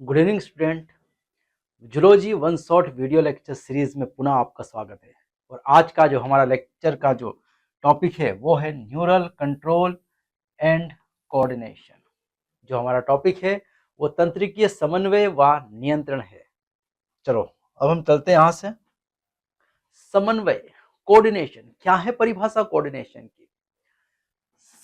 Good evening student. Zoology one shot video lecture series में पुनः आपका स्वागत है। और आज का जो हमारा लेक्चर का जो टॉपिक है वो है न्यूरल कंट्रोल एंड कोऑर्डिनेशन। जो हमारा टॉपिक है वो तंत्रिकीय समन्वय व नियंत्रण है। चलो अब हम चलते हैं यहाँ से। समन्वय, कोऑर्डिनेशन क्या है? परिभाषा कोऑर्डिनेशन की,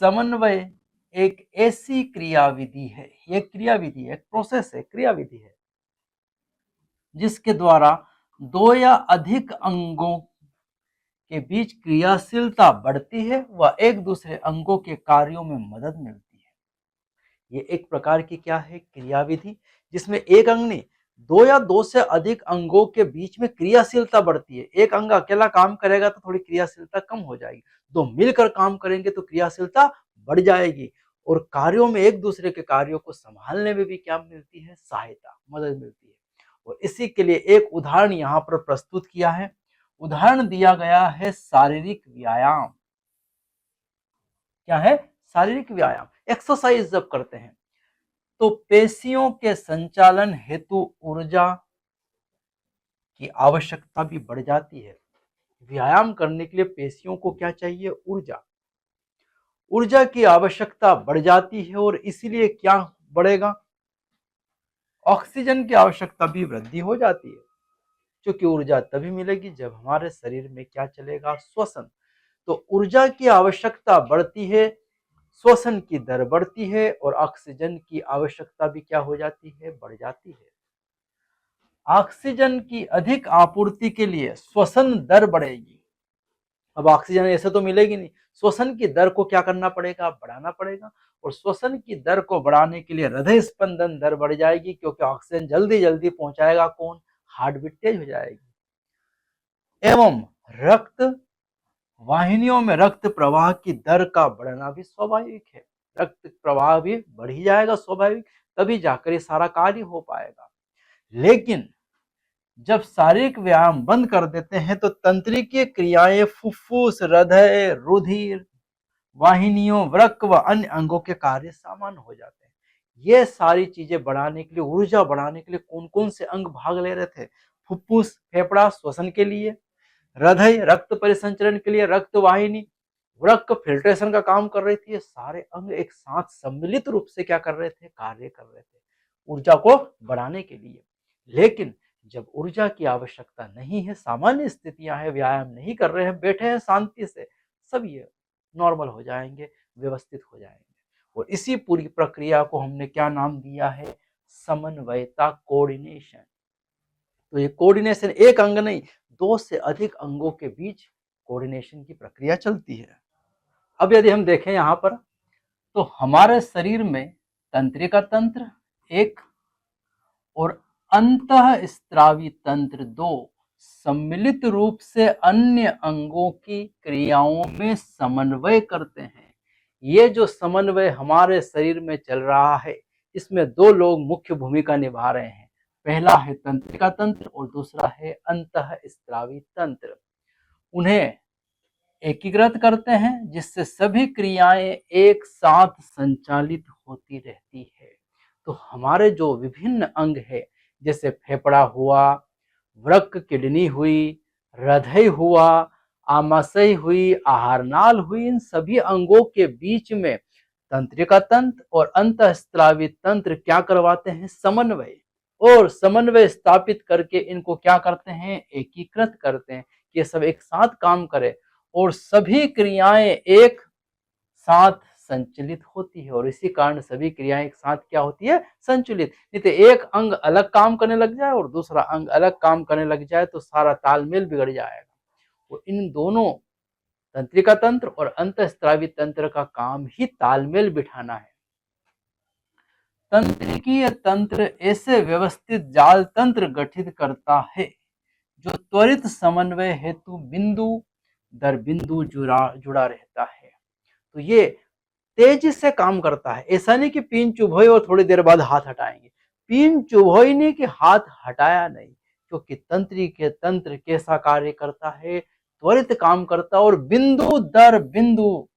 समन्वय एक ऐसी क्रियाविधि है, ये क्रियाविधि है, एक प्रोसेस है, क्रियाविधि है जिसके द्वारा दो या अधिक अंगों के बीच क्रियाशीलता बढ़ती है व एक दूसरे अंगों के कार्यों में मदद मिलती है। ये एक प्रकार की क्या है? क्रियाविधि, जिसमें एक अंग नहीं, दो या दो से अधिक अंगों के बीच में क्रियाशीलता बढ़ती है। एक अंग अकेला काम करेगा तो थोड़ी क्रियाशीलता कम हो जाएगी, दो मिलकर काम करेंगे तो क्रियाशीलता बढ़ जाएगी और कार्यों में एक दूसरे के कार्यों को संभालने में भी क्या मिलती है? सहायता, मदद मिलती है। और इसी के लिए एक उदाहरण यहाँ पर प्रस्तुत किया है। उदाहरण दिया गया है शारीरिक व्यायाम। क्या है? शारीरिक व्यायाम, एक्सरसाइज जब करते हैं तो पेशियों के संचालन हेतु ऊर्जा की आवश्यकता भी बढ़ जाती है। व्यायाम करने के लिए पेशियों को क्या चाहिए? ऊर्जा। ऊर्जा की आवश्यकता बढ़ जाती है और इसीलिए क्या बढ़ेगा? ऑक्सीजन की आवश्यकता भी वृद्धि हो जाती है, क्योंकि ऊर्जा तभी मिलेगी जब हमारे शरीर में क्या चलेगा? श्वसन। तो ऊर्जा की आवश्यकता बढ़ती है, श्वसन की दर बढ़ती है और ऑक्सीजन की आवश्यकता भी क्या हो जाती है? बढ़ जाती है। ऑक्सीजन की अधिक आपूर्ति के लिए श्वसन दर बढ़ेगी। अब ऑक्सीजन ऐसे तो मिलेगी नहीं, श्वसन की दर को क्या करना पड़ेगा? बढ़ाना पड़ेगा। और श्वसन की दर को बढ़ाने के लिए हृदय स्पंदन दर बढ़ जाएगी, क्योंकि ऑक्सीजन जल्दी जल्दी पहुंचाएगा कौन? हार्ट बीट तेज हो जाएगी। एवं रक्त वाहिनियों में रक्त प्रवाह की दर का बढ़ना भी स्वाभाविक है। रक्त प्रवाह भी बढ़ ही जाएगा स्वाभाविक, तभी जाकर ये सारा कार्य हो पाएगा। लेकिन जब शारीरिक व्यायाम बंद कर देते हैं तो तंत्रिकीय क्रियाएं फुफ्फुस, हृदय, रुधिर वाहिनियों, वृक्क व अन्य अंगों के कार्य सामान्य हो जाते हैं। ये सारी चीजें बढ़ाने के लिए, ऊर्जा बढ़ाने के लिए कौन कौन से अंग भाग ले रहे थे? फुफ्फुस, फेफड़ा श्वसन के लिए, हृदय रक्त परिसंचरण के लिए, रक्त वाहिनी, वृक्क फिल्ट्रेशन का काम कर रही थी। ये सारे अंग एक साथ सम्मिलित रूप से क्या कर रहे थे? कार्य कर रहे थे ऊर्जा को बढ़ाने के लिए। लेकिन जब ऊर्जा की आवश्यकता नहीं है, सामान्य स्थितियां है, व्यायाम नहीं कर रहे हैं, बैठे हैं शांति से, सब ये नॉर्मल हो जाएंगे, व्यवस्थित हो जाएंगे। और इसी पूरी प्रक्रिया को हमने क्या नाम दिया है? समन्वयता, कोऑर्डिनेशन। तो ये कोऑर्डिनेशन एक अंग नहीं, दो से अधिक अंगों के बीच कोऑर्डिनेशन की प्रक्रिया चलती है। अब यदि हम देखें यहाँ पर तो हमारे शरीर में तंत्रिका तंत्र एक और अंतःस्रावी तंत्र दो सम्मिलित रूप से अन्य अंगों की क्रियाओं में समन्वय करते हैं। ये जो समन्वय हमारे शरीर में चल रहा है, इसमें दो लोग मुख्य भूमिका निभा रहे हैं। पहला है तंत्रिका तंत्र और दूसरा है अंतःस्रावी तंत्र। उन्हें एकीकृत करते हैं जिससे सभी क्रियाएं एक साथ संचालित होती रहती है। तो हमारे जो विभिन्न अंग है, जैसे फेफड़ा हुआ, वृक्क किडनी हुई, हृदय हुआ, आमाशय हुई, आहारनाल हुई, इन सभी अंगों के बीच में तंत्रिका तंत्र और अंतःस्रावी तंत्र क्या करवाते हैं? समन्वय। और समन्वय स्थापित करके इनको क्या करते हैं? एकीकृत करते हैं कि ये सब एक साथ काम करे और सभी क्रियाएं एक साथ संचलित होती है। और इसी कारण सभी क्रियाएं एक साथ क्या होती है? संचलित। नहीं तो एक अंग अलग काम करने लग जाए और दूसरा अंग अलग काम करने लग जाए तो सारा तालमेल बिगड़ जाएगा। और इन दोनों तंत्रिका तंत्र और अंतःस्रावी तंत्र का काम ही तालमेल बिठाना है। तंत्रिकीय तंत्र ऐसे व्यवस्थित जाल तंत्र गठित करता है जो त्वरित समन्वय हेतु बिंदु दर बिंदु जुड़ा रहता है। तो ये तेजी से काम करता है। ऐसा नहीं कि पीन चुभोई और थोड़ी देर बाद हाथ हटाएंगे। पीन चुभोई नहीं कि हाथ हटाया नहीं, क्योंकि तंत्रिकीय तंत्र कैसा कार्य करता है? त्वरित काम करता है और बिंदु दर बिंदु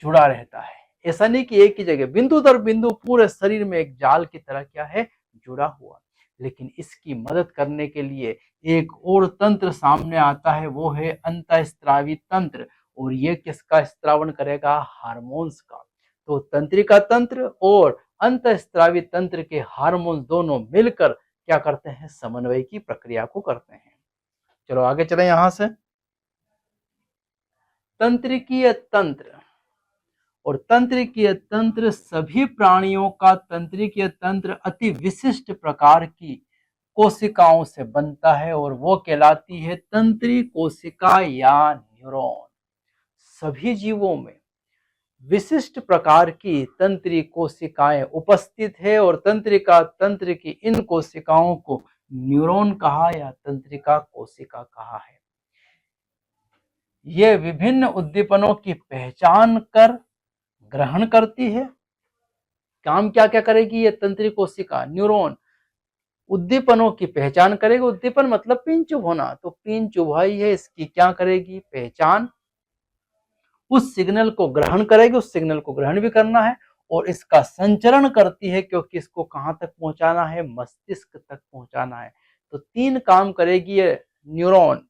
जुड़ा रहता है, ऐसा नहीं कि एक ही जगह, बिंदु दर बिंदु पूरे शरीर में एक जाल की तरह क्या है, जुड़ा हुआ। लेकिन इसकी मदद करने के लिए एक और तंत्र सामने आता है, वो है अंतःस्रावी तंत्र। और ये किसका स्त्रावण करेगा, हार्मोन्स का। तो तंत्रिका तंत्र और अंतःस्रावी तंत्र के हार्मोन्स दोनों मिलकर क्या करते हैं, समन्वय की प्रक्रिया को करते हैं। चलो आगे चले यहां से। तंत्रिकीय तंत्र और तंत्रिकीय तंत्र, सभी प्राणियों का तंत्रिकीय तंत्र अति विशिष्ट प्रकार की कोशिकाओं से बनता है और वो कहलाती है तंत्री कोशिका या न्यूरॉन। सभी जीवों में विशिष्ट प्रकार की तंत्री कोशिकाएं उपस्थित है और तंत्रिका तंत्र की इन कोशिकाओं को न्यूरॉन कहा या तंत्रिका कोशिका कहा है। ये विभिन्न उद्दीपनों की पहचान कर ग्रहण करती है। काम क्या क्या करेगी ये तंत्रिक कोशिका, न्यूरॉन, उद्दीपनों की पहचान करेगी। उद्दीपन मतलब पिन चुभ होना, तो पिन चुभाई है, इसकी क्या करेगी, पहचान। उस सिग्नल को ग्रहण करेगी, उस सिग्नल को ग्रहण भी करना है और इसका संचरण करती है, क्योंकि इसको कहां तक पहुंचाना है, मस्तिष्क तक पहुंचाना है। तो 3 काम करेगी ये न्यूरॉन,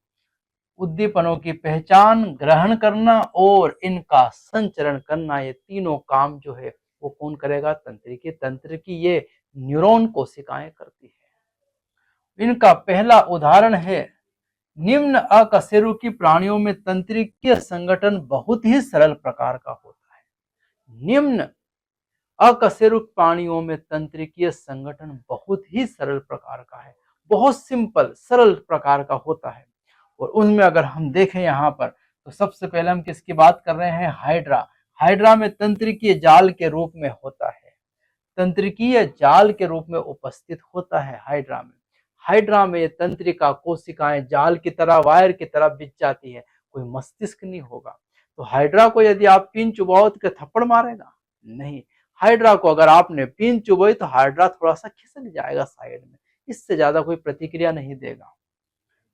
उद्दीपनों की पहचान, ग्रहण करना और इनका संचरण करना। ये तीनों काम जो है वो कौन करेगा, तंत्रिकीय तंत्र की ये न्यूरॉन कोशिकाएं करती है। इनका पहला उदाहरण है, निम्न अकशेरुकी प्राणियों में तंत्रिकीय संगठन बहुत ही सरल प्रकार का होता है। निम्न अकशेरुक प्राणियों में तंत्रिकीय संगठन बहुत ही सरल प्रकार का है, बहुत सिंपल सरल प्रकार का होता है। और उनमें अगर हम देखें यहाँ पर, तो सबसे पहले हम किसकी बात कर रहे हैं, हाइड्रा। हाइड्रा में तंत्रिकीय जाल के रूप में होता है, तंत्रिकीय जाल के रूप में उपस्थित होता है हाइड्रा में। हाइड्रा में तंत्रिका कोशिकाएं जाल की तरह, वायर की तरह बिछ जाती है, कोई मस्तिष्क नहीं होगा। तो हाइड्रा को यदि आप पिन चुबाओ तो थप्पड़ मारेगा नहीं। हाइड्रा को अगर आपने पिन चुबाई तो हाइड्रा थोड़ा सा खिसक जाएगा साइड में, इससे ज्यादा कोई प्रतिक्रिया नहीं देगा।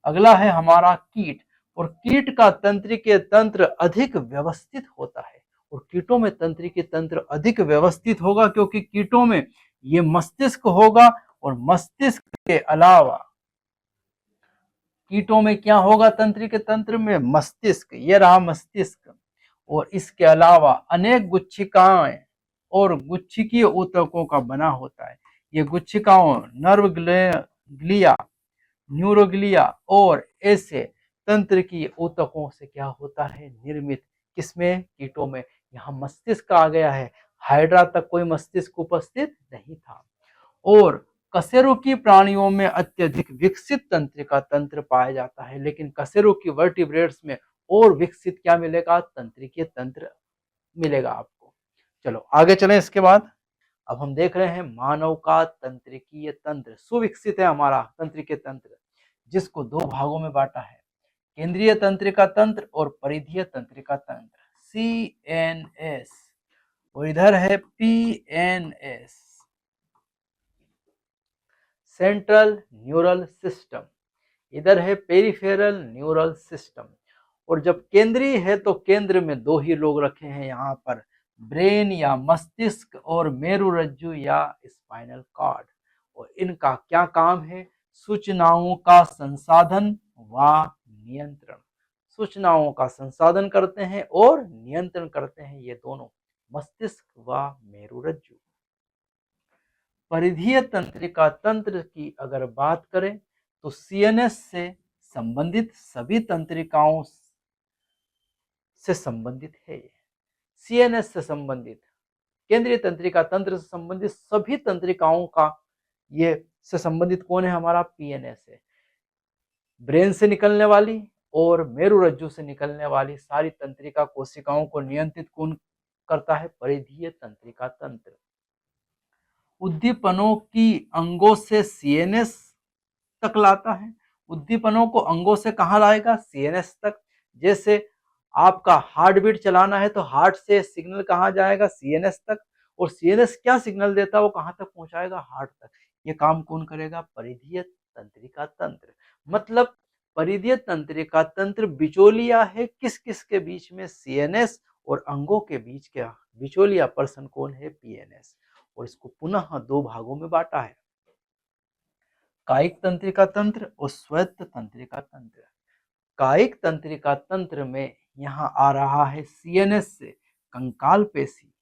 अगला है हमारा कीट, और कीट का तंत्रिकीय तंत्र अधिक व्यवस्थित होता है। और कीटों में तंत्रिकीय तंत्र अधिक व्यवस्थित होगा क्योंकि कीटों में ये मस्तिष्क होगा, और मस्तिष्क के अलावा कीटों में क्या होगा, तंत्रिकीय तंत्र में मस्तिष्क, ये रहा मस्तिष्क, और इसके अलावा अनेक गुच्छिकाएं और गुच्छिकीय ऊतकों का बना होता है। ये गुच्छिकाओं नर्व ग्लिया, न्यूरोग्लिया और ऐसे तंत्र की ऊतकों से क्या होता है, निर्मित। किसमें, कीटों में। यहाँ मस्तिष्क आ गया है, हाइड्रा तक कोई मस्तिष्क उपस्थित नहीं था। और कशेरुकी प्राणियों में अत्यधिक विकसित तंत्रिका तंत्र पाया जाता है, लेकिन कशेरुकी वर्टिब्रेट्स में और विकसित क्या मिलेगा, तंत्रिकीय तंत्र मिलेगा आपको। चलो आगे चलें। इसके बाद अब हम देख रहे हैं मानव का तंत्रिकीय तंत्र। सुविकसित है हमारा तंत्रिकीय तंत्र, जिसको 2 भागों में बांटा है, केंद्रीय तंत्रिका तंत्र और परिधीय तंत्रिका तंत्र, CNS, और इधर है PNS, सेंट्रल न्यूरल सिस्टम। इधर है पेरिफेरल न्यूरल सिस्टम। और जब केंद्रीय है तो केंद्र में 2 ही लोग रखे हैं यहाँ पर, ब्रेन या मस्तिष्क और मेरुरज्जु या स्पाइनल कॉर्ड। और इनका क्या काम है, सूचनाओं का संसाधन व नियंत्रण। सूचनाओं का संसाधन करते हैं और नियंत्रण करते हैं ये दोनों, मस्तिष्क व मेरुरज्जु। परिधीय तंत्रिका तंत्र की अगर बात करें तो CNS से संबंधित सभी तंत्रिकाओं से संबंधित है। CNS से संबंधित, केंद्रीय तंत्रिका तंत्र से संबंधित सभी तंत्रिकाओं का ये से संबंधित कौन है, हमारा PNS है। ब्रेन से निकलने वाली और मेरुरज्जु से निकलने वाली सारी तंत्रिका कोशिकाओं को नियंत्रित कौन करता है, परिधीय तंत्रिका तंत्र। उद्दीपनों की अंगों से CNS तक लाता है। उद्दीपनों को अंगों से कहाँ लाएगा, CNS तक। जैसे आपका हार्ट बीट चलाना है तो हार्ट से सिग्नल कहाँ जाएगा, CNS तक। और CNS क्या सिग्नल देता है, वो कहाँ तक पहुंचाएगा, हार्ट तक। ये काम कौन करेगा, परिधीय तंत्रिका तंत्र। मतलब परिधीय तंत्रिका तंत्र बिचौलिया है किस किस के बीच में, CNS और अंगों के बीच का बिचौलिया पर्सन कौन है, पीएनएस। और इसको पुनः दो भागों में बांटा है, कायिक तंत्रिका तंत्र और स्वायत्त तंत्रिका तंत्र। कायिक तंत्रिका तंत्र में यहाँ आ रहा है सीएनएस से कंकाल पेशी।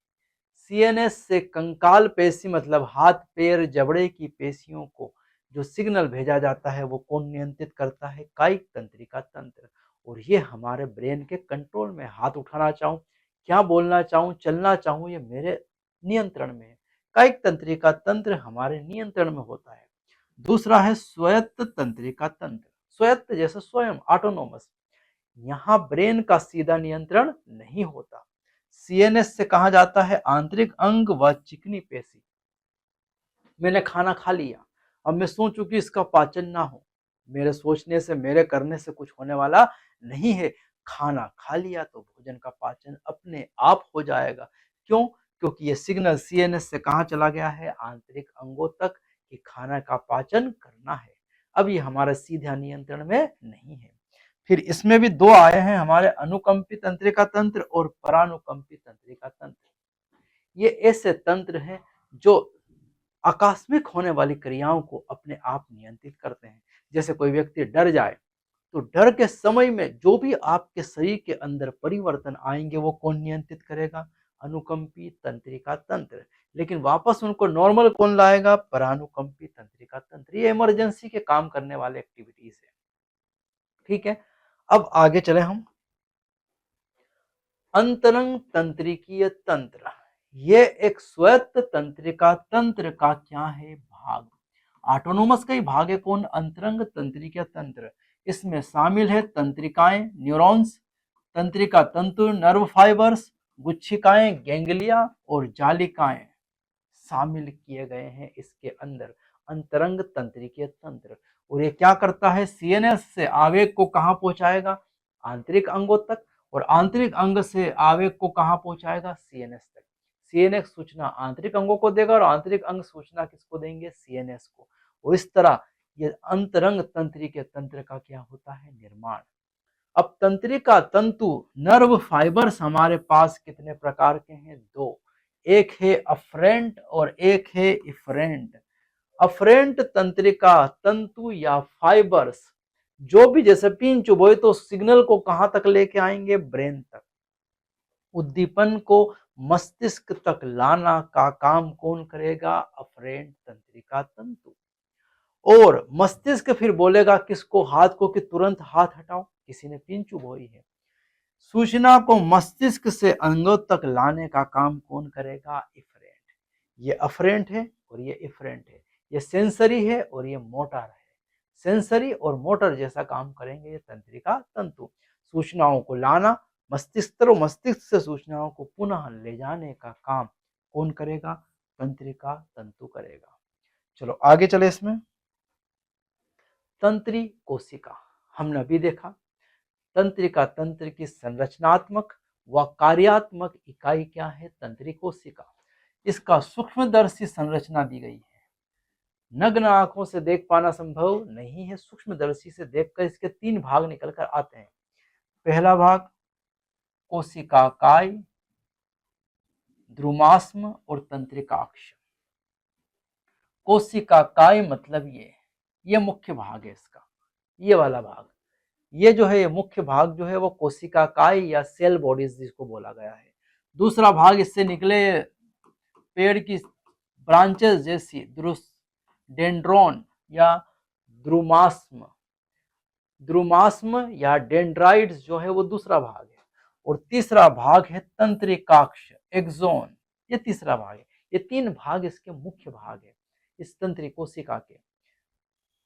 सीएनएस से कंकाल पेशी मतलब हाथ पैर जबड़े की पेशियों को जो सिग्नल भेजा जाता है वो कौन नियंत्रित करता है, कायिक तंत्रिका तंत्र। और ये हमारे ब्रेन के कंट्रोल में, हाथ उठाना चाहूँ, क्या बोलना चाहूँ, चलना चाहूँ, ये मेरे नियंत्रण में है। कायिक तंत्रिका तंत्र हमारे नियंत्रण में होता है। दूसरा है स्वायत्त तंत्रिका तंत्र। स्वायत्त जैसे स्वयं, ऑटोनोमस। यहाँ ब्रेन का सीधा नियंत्रण नहीं होता। सीएनएस से कहा जाता है आंतरिक अंग व चिकनी पेशी। मैंने खाना खा लिया, अब मैं सोचूं कि इसका पाचन ना हो, मेरे सोचने से, मेरे करने से कुछ होने वाला नहीं है। खाना खा लिया तो भोजन का पाचन अपने आप हो जाएगा। क्यों? क्योंकि ये सिग्नल सीएनएस से कहाँ चला गया है, आंतरिक अंगों तक, कि खाना का पाचन करना है। अब ये हमारे सीधा नियंत्रण में नहीं है। फिर इसमें भी दो आए हैं हमारे, अनुकंपी तंत्रिका तंत्र और परानुकंपी तंत्रिका तंत्र। ये ऐसे तंत्र हैं जो आकस्मिक होने वाली क्रियाओं को अपने आप नियंत्रित करते हैं। जैसे कोई व्यक्ति डर जाए तो डर के समय में जो भी आपके शरीर के अंदर परिवर्तन आएंगे वो कौन नियंत्रित करेगा, अनुकंपी तंत्रिका तंत्र। लेकिन वापस उनको नॉर्मल कौन लाएगा, परानुकंपी तंत्रिका तंत्र। ये इमरजेंसी के काम करने वाले एक्टिविटीज है। ठीक है, अब आगे चले हम। अंतरंग तंत्रिकीय तंत्र, ये एक स्वायत्त तंत्रिका तंत्र का क्या है, भाग। ऑटोनोमस का ही भाग है कौन, अंतरंग तंत्रिकीय तंत्र। इसमें शामिल है तंत्रिकाएं, न्यूरॉन्स, तंत्रिका तंतु, नर्व फाइबर्स, गुच्छिकाएं, गैंग्लिया और जालिकाएं शामिल किए गए हैं इसके अंदर, अंतरंग तंत्रिकीय तंत्र। और ये क्या करता है, सीएनएस से आवेग को कहां पहुंचाएगा, आंतरिक अंगों तक, और आंतरिक अंग से आवेग को कहां पहुंचाएगा, सीएनएस तक। सीएनएस सूचना आंतरिक अंगों को देगा और आंतरिक अंग सूचना किसको देंगे, सीएनएस को। और इस तरह ये अंतरंग तंत्रिकीय तंत्र का क्या होता है, निर्माण। अब तंत्रिका तंतु, नर्व फाइबर्स हमारे पास कितने प्रकार के हैं, दो। एक है अफरेंट और एक है इफरेंट। अफरेंट तंत्रिका तंतु या फाइबर्स जो भी जैसे पिन चुभोए तो सिग्नल को कहां तक लेके आएंगे, ब्रेन तक। उद्दीपन को मस्तिष्क तक लाना का काम कौन करेगा, अफरेंट तंत्रिका तंतु। और मस्तिष्क फिर बोलेगा किसको, हाथ को, कि तुरंत हाथ हटाओ, किसी ने पिन चुभोई है। सूचना को मस्तिष्क से अंगों तक लाने का काम कौन करेगा, इफरेंट। ये अफरेंट है और ये इफरेंट है। ये सेंसरी है और ये मोटर है। सेंसरी और मोटर जैसा काम करेंगे ये तंत्रिका तंतु। सूचनाओं को लाना मस्तिष्क, और मस्तिष्क से सूचनाओं को पुनः ले जाने का काम कौन करेगा, तंत्रिका तंतु करेगा। चलो आगे चले। इसमें तंत्री कोशिका हमने अभी देखा। तंत्रिका तंत्र की संरचनात्मक व कार्यात्मक इकाई क्या है, तंत्री कोशिका। इसका सूक्ष्मदर्शी संरचना दी गई है। नग्न आंखों से देख पाना संभव नहीं है, सूक्ष्मदर्शी से देखकर इसके तीन भाग निकल कर आते हैं। पहला भाग कोशिका काय, द्रुमास्म और तंत्रिकाक्ष। कोशिका काय मतलब ये मुख्य भाग है इसका, ये वाला भाग। ये जो है, ये मुख्य भाग जो है वो कोशिका काय या सेल बॉडीज जिसको बोला गया है। दूसरा भाग इससे निकले पेड़ की ब्रांचेस जैसी डेंड्रोन या द्रुमास्म, द्रुमास्म या डेंड्राइड्स जो है वो दूसरा भाग है। और तीसरा भाग है तंत्रिकाक्ष, एक्सोन, ये तीसरा भाग है। ये तीन भाग इसके मुख्य भाग है इस तंत्री कोशिका के।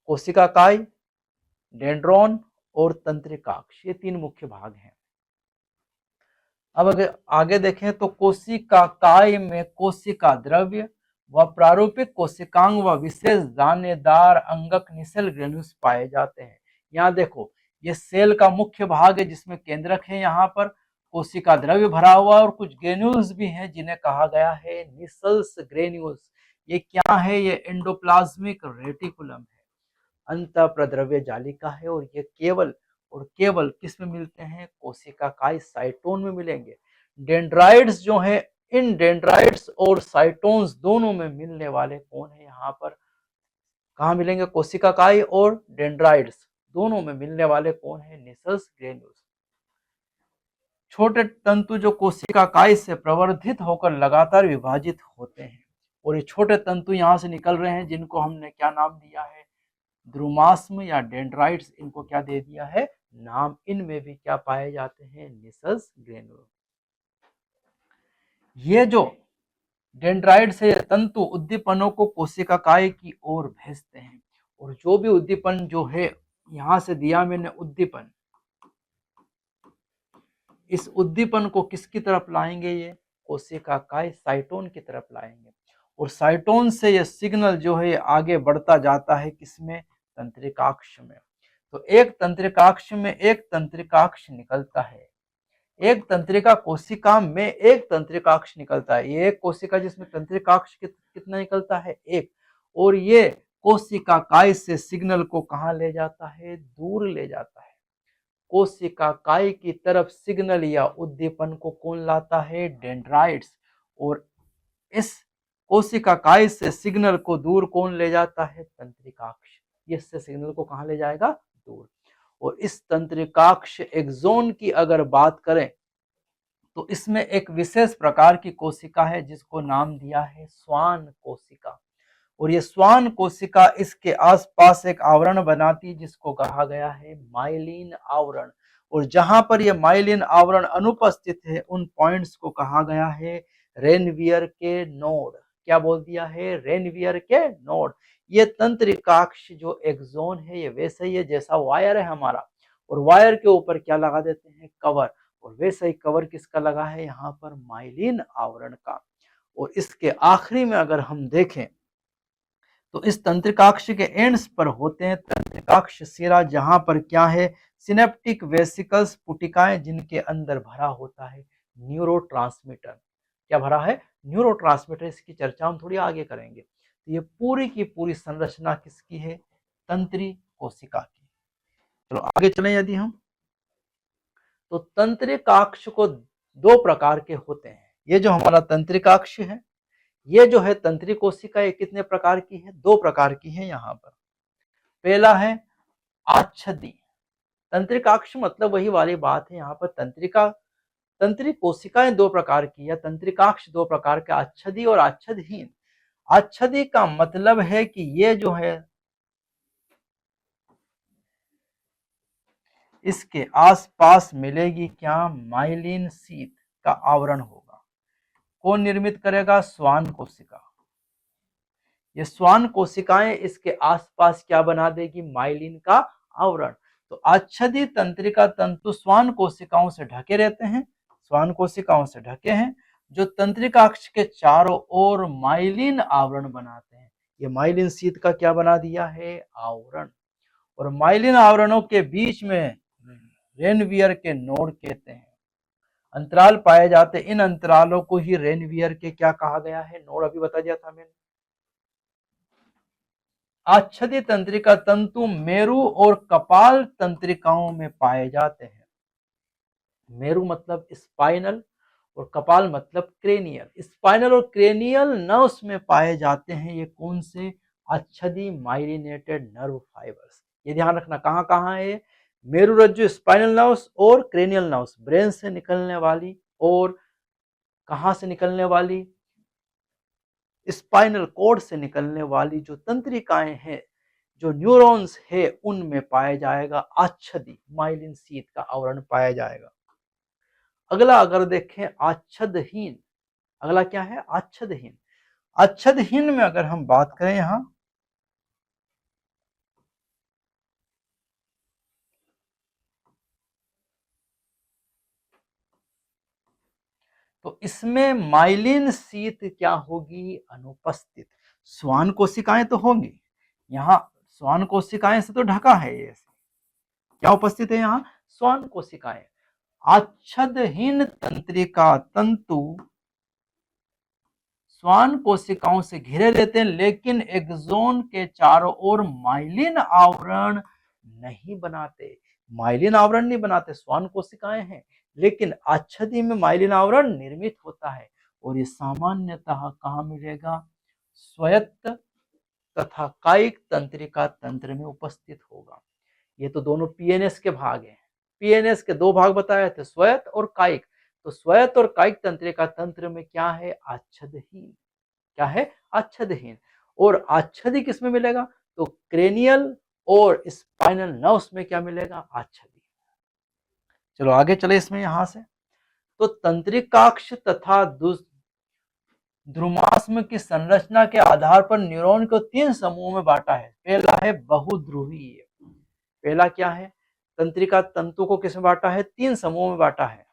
कोशिका काय, डेंड्रोन और तंत्रिकाक्ष, ये तीन मुख्य भाग हैं। अब अगर आगे देखें तो कोशिका काय में कोशिका द्रव्य व प्रारूपिक कोशिकांग व विशेष दानेदार अंगक निसेल ग्रेन्यूल्स पाए जाते हैं। यहाँ देखो, ये सेल का मुख्य भाग है जिसमें केंद्रक है, यहाँ पर कोशिका द्रव्य भरा हुआ और कुछ ग्रेन्यूल्स भी हैं जिन्हें कहा गया है निसल्स ग्रेन्यूल्स। ये क्या है, ये एंडोप्लाज्मिक रेटिकुलम है, अंतःप्रद्रव्य जालिका है। और ये केवल और केवल किस में मिलते हैं, कोशिका काय साइटोन में मिलेंगे। डेंड्राइड्स जो है, इन डेंड्राइड्स और साइटोन्स दोनों में मिलने वाले कौन है यहाँ पर, कहाँ मिलेंगे, कोशिकाकाय और डेंड्राइड्स दोनों में मिलने वाले कौन है, निसल्स ग्रेन्यूल्स। छोटे तंतु जो कोशिकाकाय से प्रवर्धित होकर लगातार विभाजित होते हैं, और ये छोटे तंतु यहाँ से निकल रहे हैं जिनको हमने क्या नाम दिया है, द्रुमास्म या डेंड्राइट्स, इनको क्या दे दिया है नाम। इनमें भी क्या पाए जाते हैं, निसल्स ग्रेन्यूल। ये जो डेंड्राइट्स है, ये तंतु उद्दीपनों को कोशिकाकाय की ओर भेजते हैं, और जो भी उद्दीपन जो है यहां से दिया मैंने उद्दीपन, इस उद्दीपन को किसकी तरफ लाएंगे, ये कोशिकाकाय साइटोन की तरफ लाएंगे, और साइटोन से ये सिग्नल जो है आगे बढ़ता जाता है किसमें, तंत्रिकाक्ष में। तो एक तंत्रिकाक्ष में एक तंत्रिकाक्ष निकलता है, एक तंत्रिका कोशिका में एक तंत्रिकाक्ष निकलता है। ये एक कोशिका जिसमें तंत्रिकाक्ष कितना निकलता है, एक, और ये कोशिकाकाय से सिग्नल को कहां ले जाता है, दूर ले जाता है। कोशिकाकाय की तरफ सिग्नल या उद्दीपन को कौन लाता है, डेंड्राइट्स, और इस कोशिकाकाय से सिग्नल को दूर कौन ले जाता है, तंत्रिकाक्ष। इससे सिग्नल को कहां ले जाएगा, दूर। और इस तंत्रिकाक्ष एक्सोन की अगर बात करें तो इसमें एक विशेष प्रकार की कोशिका है जिसको नाम दिया है स्वान कोशिका, और ये स्वान कोशिका इसके आसपास एक आवरण बनाती है जिसको कहा गया है माइलिन आवरण, और जहां पर यह माइलिन आवरण अनुपस्थित है उन पॉइंट्स को कहा गया है रेनवियर के नोड। क्या बोल दिया है, रेनवियर के नोड। ये तंत्रिकाक्ष जो एक्सोन है ये वैसे ही है जैसा वायर है हमारा, और वायर के ऊपर क्या लगा देते हैं, कवर, और वैसे ही कवर किसका लगा है यहाँ पर, माइलिन आवरण का। और इसके आखिरी में अगर हम देखें तो इस तंत्रिकाक्ष के एंड्स पर होते हैं तंत्रिकाक्ष सिरा, जहां पर क्या है, सिनेप्टिक वेसिकल्स पुटिकाएं, जिनके अंदर भरा होता है न्यूरोट्रांसमीटर। क्या भरा है, न्यूरोट्रांसमीटर। इसकी चर्चा हम थोड़ी आगे करेंगे। तो ये पूरी की पूरी संरचना किसकी है, तंत्री कोशिका की। चलो आगे चलें यदि हम, तो तंत्रिकाक्ष को दो प्रकार के होते हैं। ये जो हमारा तंत्रिकाक्ष है, ये जो है तंत्री कोशिका, ये कितने प्रकार की है, दो प्रकार की है यहाँ पर। पहला है आच्छदी। तंत्रिकाक्ष मतलब वही वाली बात है, यहाँ पर तंत्री कोशिकाएं दो प्रकार की है, तंत्रिकाक्ष दो प्रकार के, आच्छदी और आच्छदहीन। आच्छदी का मतलब है कि ये जो है इसके आसपास मिलेगी क्या, माइलिन शीट का आवरण होगा। कौन निर्मित करेगा, स्वान कोशिका। ये स्वान कोशिकाएं इसके आसपास क्या बना देगी, माइलिन का आवरण। तो आच्छदी तंत्रिका तंतु स्वान कोशिकाओं से ढके रहते हैं, स्वान कोशिकाओं से ढके हैं, जो तंत्रिकाक्ष के चारों ओर माइलिन आवरण बनाते हैं। ये माइलिन शीट का क्या बना दिया है, आवरण। और माइलिन आवरणों के बीच में रेनवियर के नोड कहते हैं, अंतराल पाए जाते, इन अंतरालों को ही रेनवियर के क्या कहा गया है, नोड। अभी बता दिया था मैंने। आच्छदी तंत्रिका तंतु मेरु और कपाल तंत्रिकाओं में पाए जाते हैं। मेरु मतलब स्पाइनल और कपाल मतलब क्रेनियल। स्पाइनल और क्रेनियल नर्व्स में पाए जाते हैं ये कौन से, आच्छदी माइलिनेटेड नर्व फाइबर्स। ये ध्यान रखना कहां कहां है, मेरुरज्जु स्पाइनल नर्व्स और क्रेनियल नर्व्स, ब्रेन से निकलने वाली, और कहां से निकलने वाली, स्पाइनल कॉर्ड से निकलने वाली जो तंत्रिकाएं हैं, जो न्यूरॉन्स है, उनमें पाया जाएगा आच्छदी माइलिन शीट का आवरण पाया जाएगा। अगला अगर देखें आच्छदहीन, अगला क्या है, आच्छदहीन। आच्छदहीन में अगर हम बात करें यहां, तो इसमें माइलिन शीट क्या होगी, अनुपस्थित। स्वान कोशिकाएं तो होंगी, यहाँ स्वान कोशिकाएं से तो ढका है ये, क्या उपस्थित है यहाँ, स्वान कोशिकाएं। आच्छदहीन तंत्रिका तंतु स्वान कोशिकाओं से घिरे रहते हैं, लेकिन एक्सोन के चारों ओर माइलिन आवरण नहीं बनाते। माइलिन आवरण नहीं बनाते, स्वान कोशिकाएं हैं, लेकिन आच्छादी में माइलिन आवरण निर्मित होता है और ये सामान्यतः कहाँ मिलेगा, स्वायत्त तथा कायिक तंत्रिका तंत्र में उपस्थित होगा। ये तो दोनों पीएनएस के भाग हैं। पीएनएस के दो भाग बताए थे, स्वायत्त और कायिक। तो स्वायत्त और कायिक तंत्रिका तंत्र में क्या है, आच्छदहीन। क्या है, आच्छदहीन। और आच्छदी किसमें मिलेगा, तो क्रेनियल और स्पाइनल नर्व्स में क्या मिलेगा, आच्छदी। चलो आगे चले इसमें यहां से। तो तंत्रिकाक्ष तथा ध्रुमास्म की संरचना के आधार पर न्यूरॉन को 3 समूहों में बांटा है। पहला है बहुध्रुवीय। पहला क्या है, तंत्रिका तंतु को किसमें बांटा है, 3 समूहों में बांटा है।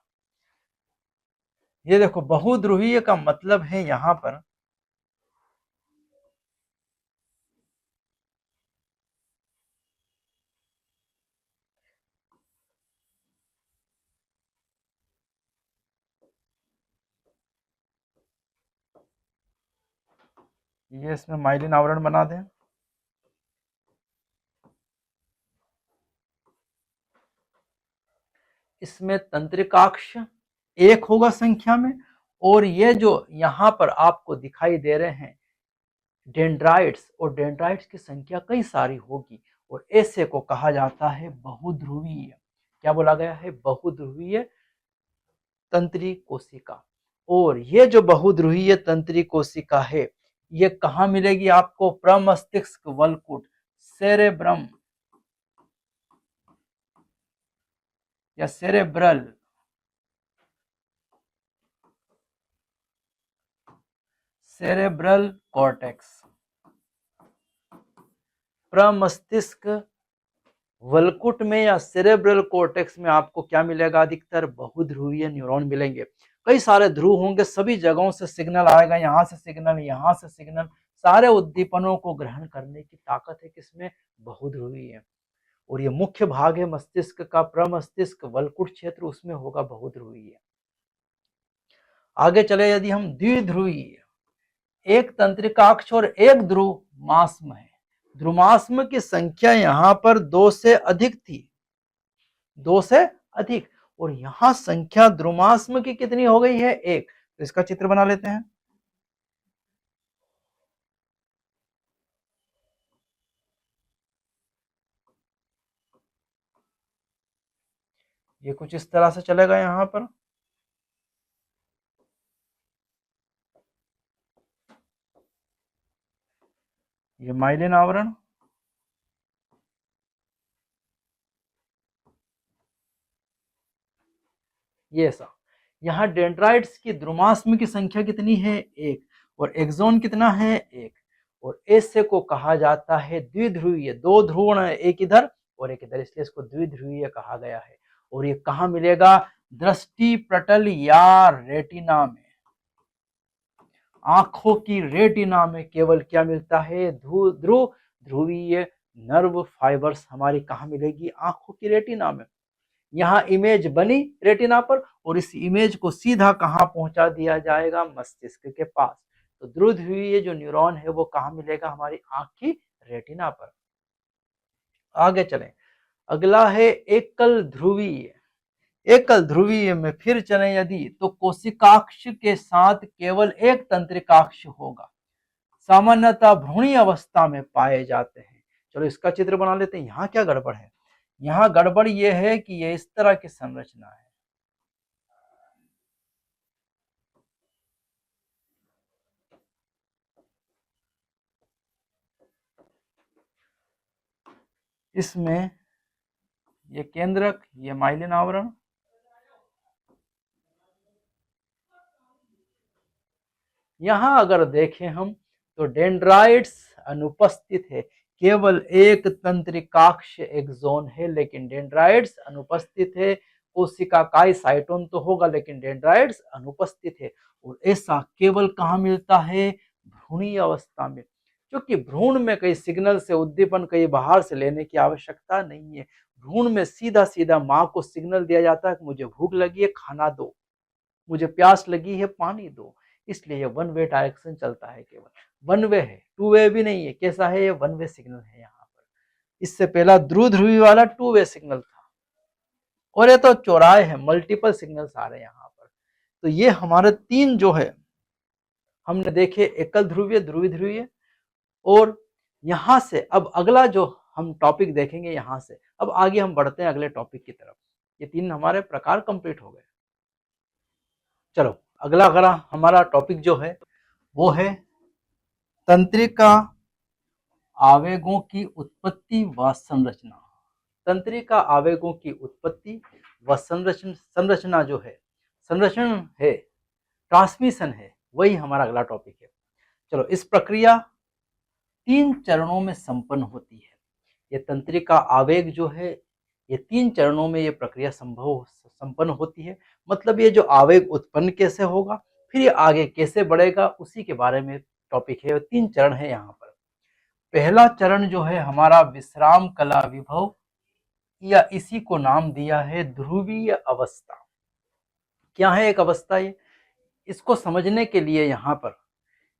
ये देखो, बहुध्रुवीय का मतलब है यहां पर ये, इसमें माइलिन आवरण बना दें। इसमें तंत्रिकाक्ष एक होगा संख्या में, और ये जो यहां पर आपको दिखाई दे रहे हैं डेंड्राइट्स, और डेंड्राइट्स की संख्या कई सारी होगी, और ऐसे को कहा जाता है बहुध्रुवीय। क्या बोला गया है, बहुध्रुवीय तंत्री कोशिका। और ये जो बहुध्रुवीय तंत्री कोशिका है, ये कहाँ मिलेगी आपको, प्रमस्तिष्क वलकुट, सेरेब्रम या सेरेब्रल, सेरेब्रल कॉर्टेक्स, प्रमस्तिष्क वलकुट में या सेरेब्रल कॉर्टेक्स में आपको क्या मिलेगा, अधिकतर बहुध्रुवीय न्यूरॉन मिलेंगे। कई सारे ध्रुव होंगे, सभी जगहों से सिग्नल आएगा, यहाँ से सिग्नल, यहाँ से सिग्नल, सारे उद्दीपनों को ग्रहण करने की ताकत है किसमें, बहुध्रुवीय। और ये मुख्य भाग है मस्तिष्क का, प्रमस्तिष्क वलकुट क्षेत्र, उसमें होगा बहुध्रुवीय। आगे चले, यदि हम द्विध्रुवीय, एक तंत्रिकाक्ष और एक ध्रुमास्म है। ध्रुमास्म की संख्या यहां पर 2 से अधिक थी, 2 से अधिक, और यहां संख्या ध्रुमास्म की कितनी हो गई है, 1। तो इसका चित्र बना लेते हैं। ये कुछ इस तरह से चलेगा यहां पर। ये माइलिन आवरण, ये ऐसा। यहाँ डेंड्राइट्स की ध्रुमास्म की संख्या कितनी है, 1, और एक्सोन कितना है, 1। और ऐसे को कहा जाता है द्विध्रुवीय, 2 ध्रुव, एक इधर और एक इधर, इसलिए इसको द्विध्रुवीय कहा गया है। और ये कहाँ मिलेगा, दृष्टि पटल या रेटिना में, आंखों की रेटिना में केवल क्या मिलता है, ध्रुव ध्रुवीय नर्व फाइबर्स हमारी कहाँ मिलेगी, आंखों की रेटिना में। यहाँ इमेज बनी रेटिना पर, और इस इमेज को सीधा कहाँ पहुंचा दिया जाएगा, मस्तिष्क के पास। तो ध्रुवीय जो न्यूरॉन है वो कहाँ मिलेगा, हमारी आंख की रेटिना पर। आगे चलें, अगला है एकल ध्रुवीय। एकल ध्रुवीय में फिर चलें यदि, तो कोशिकाक्ष के साथ केवल एक तंत्रिकाक्ष होगा, सामान्यतः भ्रूणी अवस्था में पाए जाते हैं। चलो इसका चित्र बना लेते हैं। यहाँ क्या गड़बड़ है, यहाँ गड़बड़ ये है कि ये इस तरह की संरचना है। इसमें ये केंद्रक, ये माइलिन आवरण, यहां अगर देखें हम तो डेंड्राइट्स अनुपस्थित है, केवल एक तंत्रिकाक्ष एक्सोन है, लेकिन डेंड्राइट्स अनुपस्थित है। कोशिका काय साइटोन तो होगा, लेकिन डेंड्राइट्स अनुपस्थित है। और ऐसा केवल कहाँ मिलता है, भ्रूणी अवस्था में, क्योंकि भ्रूण में कई सिग्नल से उद्दीपन कई बाहर से लेने की आवश्यकता नहीं है। भ्रूण में सीधा सीधा माँ को सिग्नल दिया जाता है कि मुझे भूख लगी है, खाना दो, मुझे प्यास लगी है, पानी दो। इसलिए ये वन वे डायरेक्शन चलता है, केवल वन वे है, टू वे भी नहीं है। कैसा है, ये वन वे सिग्नल है यहाँ पर। इससे पहला ध्रुवी वाला टू वे सिग्नल था। और ये तो चौराहे हैं, मल्टीपल सिग्नल्स आ रहे हैं यहाँ पर। तो ये हमारे 3 जो है हमने देखे, एकल ध्रुवीय, ध्रुवी ध्रुवीय, और यहाँ से अब अगला जो हम टॉपिक देखेंगे यहाँ से, अब आगे हम बढ़ते हैं अगले टॉपिक की तरफ। ये 3 हमारे प्रकार कंप्लीट हो गए। चलो अगला हमारा टॉपिक जो है वो है तंत्रिका आवेगों की उत्पत्ति व संरचना। तंत्रिका आवेगों की उत्पत्ति व संरचना जो है, संरचना है, ट्रांसमिशन है, वही हमारा अगला टॉपिक है। चलो, इस प्रक्रिया 3 चरणों में संपन्न होती है। ये तंत्रिका आवेग जो है, ये 3 चरणों में ये प्रक्रिया संपन्न होती है। मतलब ये जो आवेग उत्पन्न कैसे होगा, फिर ये आगे कैसे बढ़ेगा, उसी के बारे में टॉपिक है। 3 चरण है यहाँ पर। पहला चरण जो है हमारा विश्राम कला विभव, या इसी को नाम दिया है ध्रुवीय अवस्था। क्या है एक अवस्था ये? इसको समझने के लिए यहाँ पर,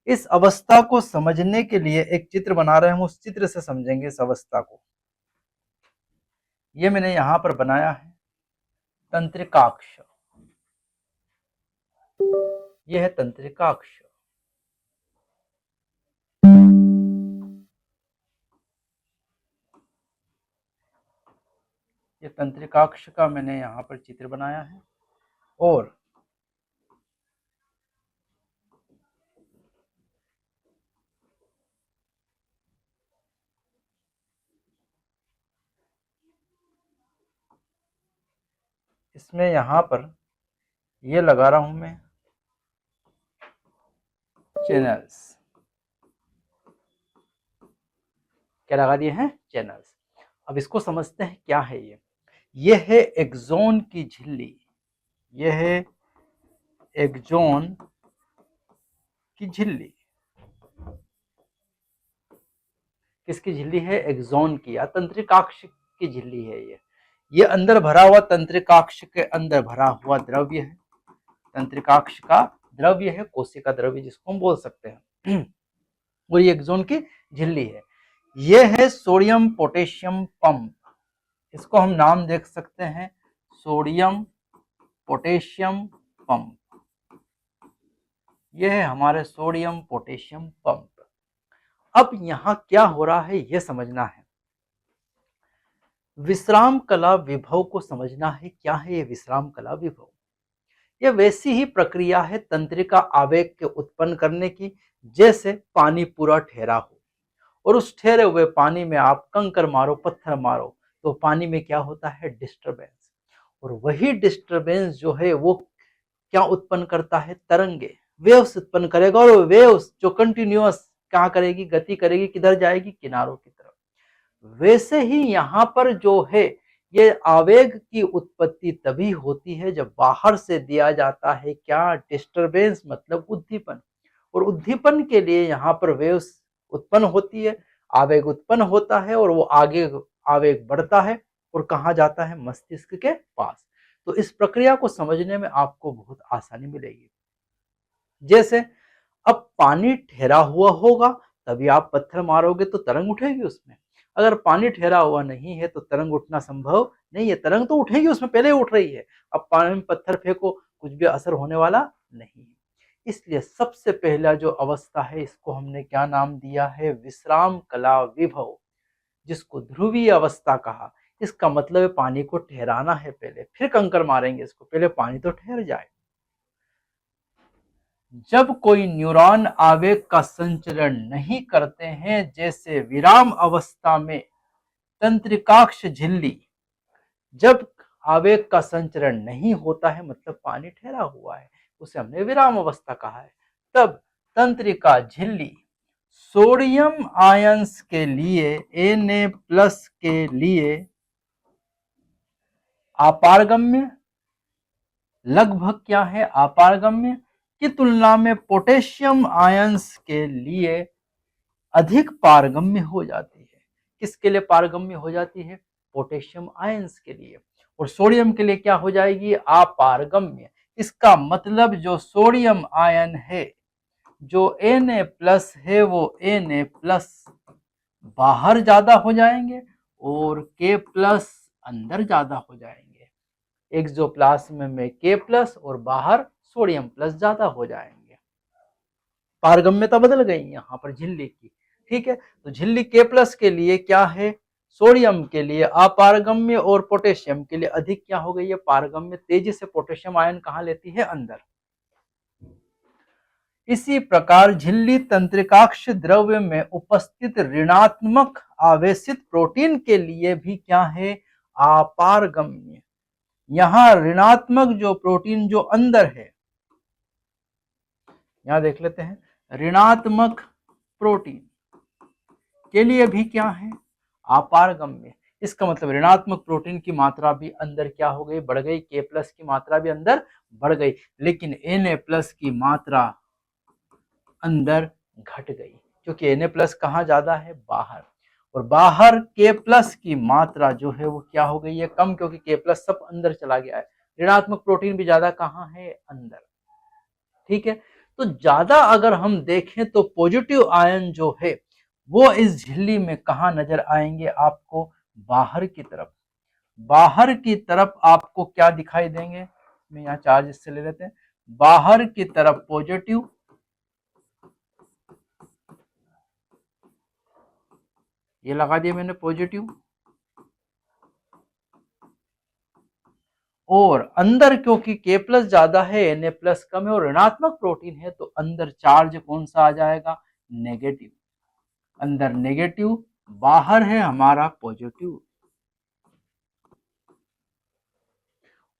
इस अवस्था को समझने के लिए एक चित्र बना रहे हैं, हम उस चित्र से समझेंगे इस अवस्था को। ये मैंने यहाँ पर बनाया है तंत्रिकाक्ष। ये है तंत्रिकाक्ष। ये तंत्रिकाक्ष का मैंने यहाँ पर चित्र बनाया है, और इसमें यहाँ पर ये लगा रहा हूं मैं चैनल्स। क्या लगा दिए हैं? चैनल्स। अब इसको समझते हैं क्या है ये है एक्सोन की झिल्ली। ये है एक्सोन की झिल्ली। किसकी झिल्ली है? एक्सोन की, या तंत्रिकाक्ष की झिल्ली है ये अंदर भरा हुआ, तंत्रिकाक्ष के अंदर भरा हुआ द्रव्य है। तंत्रिकाक्ष का द्रव्य है, कोशिका द्रव्य जिसको हम बोल सकते हैं। और ये एक्सोन की झिल्ली है। ये है सोडियम पोटेशियम पंप। इसको हम नाम देख सकते हैं सोडियम पोटेशियम पंप। ये है हमारे सोडियम पोटेशियम पंप। अब यहाँ क्या हो रहा है ये समझना है। विश्राम कला विभव को समझना है। क्या है ये विश्राम कला विभव? ये वैसी ही प्रक्रिया है तंत्रिका आवेग के उत्पन्न करने की, जैसे पानी पूरा ठहरा हो, और उस ठहरे हुए पानी में आप कंकर मारो, पत्थर मारो, तो पानी में क्या होता है? डिस्टरबेंस। और वही डिस्टरबेंस जो है वो क्या उत्पन्न करता है? तरंगे, वेव्स उत्पन्न करेगा। और वेव्स जो कंटिन्यूअस क्या करेगी? गति करेगी। किधर जाएगी? किनारों की तरफ। वैसे ही यहाँ पर जो है ये आवेग की उत्पत्ति तभी होती है जब बाहर से दिया जाता है क्या? डिस्टरबेंस, मतलब उद्दीपन। और उद्दीपन के लिए यहाँ पर वेव्स उत्पन्न होती है, आवेग उत्पन्न होता है, और वो आगे आवेग बढ़ता है और कहाँ जाता है? मस्तिष्क के पास। तो इस प्रक्रिया को समझने में आपको बहुत आसानी मिलेगी। जैसे अब पानी ठहरा हुआ होगा, तभी आप पत्थर मारोगे तो तरंग उठेगी उसमें। अगर पानी ठहरा हुआ नहीं है तो तरंग उठना संभव नहीं है। तरंग तो उठेगी, उसमें पहले उठ रही है। अब पानी में पत्थर फेंको, कुछ भी असर होने वाला नहीं है। इसलिए सबसे पहला जो अवस्था है, इसको हमने क्या नाम दिया है? विश्राम कला विभव, जिसको ध्रुवीय अवस्था कहा। इसका मतलब है पानी को ठहराना है पहले, फिर कंकर मारेंगे इसको, पहले पानी तो ठहर जाए। जब कोई न्यूरॉन आवेग का संचरण नहीं करते हैं, जैसे विराम अवस्था में तंत्रिकाक्ष झिल्ली, जब आवेग का संचरण नहीं होता है, मतलब पानी ठहरा हुआ है, उसे हमने विराम अवस्था कहा है, तब तंत्रिका झिल्ली सोडियम आयंस के लिए Na+ के लिए अपारगम्य, लगभग क्या है? अपारगम्य की तुलना में पोटेशियम आयंस के लिए अधिक पारगम्य हो जाती है। किसके लिए पारगम्य हो जाती है? पोटेशियम आयंस के लिए। और सोडियम के लिए क्या हो जाएगी? अपारगम्य। इसका मतलब जो सोडियम आयन है, जो Na+ है, वो Na+ बाहर ज्यादा हो जाएंगे और K+ अंदर ज्यादा हो जाएंगे। एक्सोप्लाज्म में K प्लस और बाहर सोडियम प्लस ज्यादा हो जाएंगे। पारगम्यता बदल गई यहाँ पर झिल्ली की, ठीक है। तो झिल्ली K प्लस के लिए क्या है, सोडियम के लिए अपारगम्य और पोटेशियम के लिए अधिक क्या हो गई है, पारगम्य। तेजी से पोटेशियम आयन कहाँ लेती है, अंदर। इसी प्रकार झिल्ली तंत्रिकाक्ष द्रव्य में उपस्थित ऋणात्मक आवेशित प्रोटीन के लिए भी क्या है, अपारगम्य। यहां ऋणात्मक जो प्रोटीन जो अंदर है, यहां देख लेते हैं, ऋणात्मक प्रोटीन के लिए भी क्या है, अपारगम्य। इसका मतलब ऋणात्मक प्रोटीन की मात्रा भी अंदर क्या हो गई, बढ़ गई। K प्लस की मात्रा भी अंदर बढ़ गई, लेकिन Na प्लस की मात्रा अंदर घट गई, क्योंकि Na प्लस कहाँ ज्यादा है, बाहर। और बाहर K प्लस की मात्रा जो है वो क्या हो गई है, कम, क्योंकि K प्लस सब अंदर चला गया है। ऋणात्मक प्रोटीन भी ज्यादा कहाँ है, अंदर, ठीक है। तो ज्यादा अगर हम देखें तो पॉजिटिव आयन जो है वो इस झिल्ली में कहाँ नजर आएंगे आपको, बाहर की तरफ। बाहर की तरफ आपको क्या दिखाई देंगे, मैं यहाँ चार्ज इससे ले लेते हैं, बाहर की तरफ पॉजिटिव, ये लगा दिया मैंने पॉजिटिव, और अंदर क्योंकि K प्लस ज्यादा है Na प्लस कम है और ऋणात्मक प्रोटीन है, तो अंदर चार्ज कौन सा आ जाएगा, नेगेटिव। अंदर नेगेटिव, बाहर है हमारा पॉजिटिव।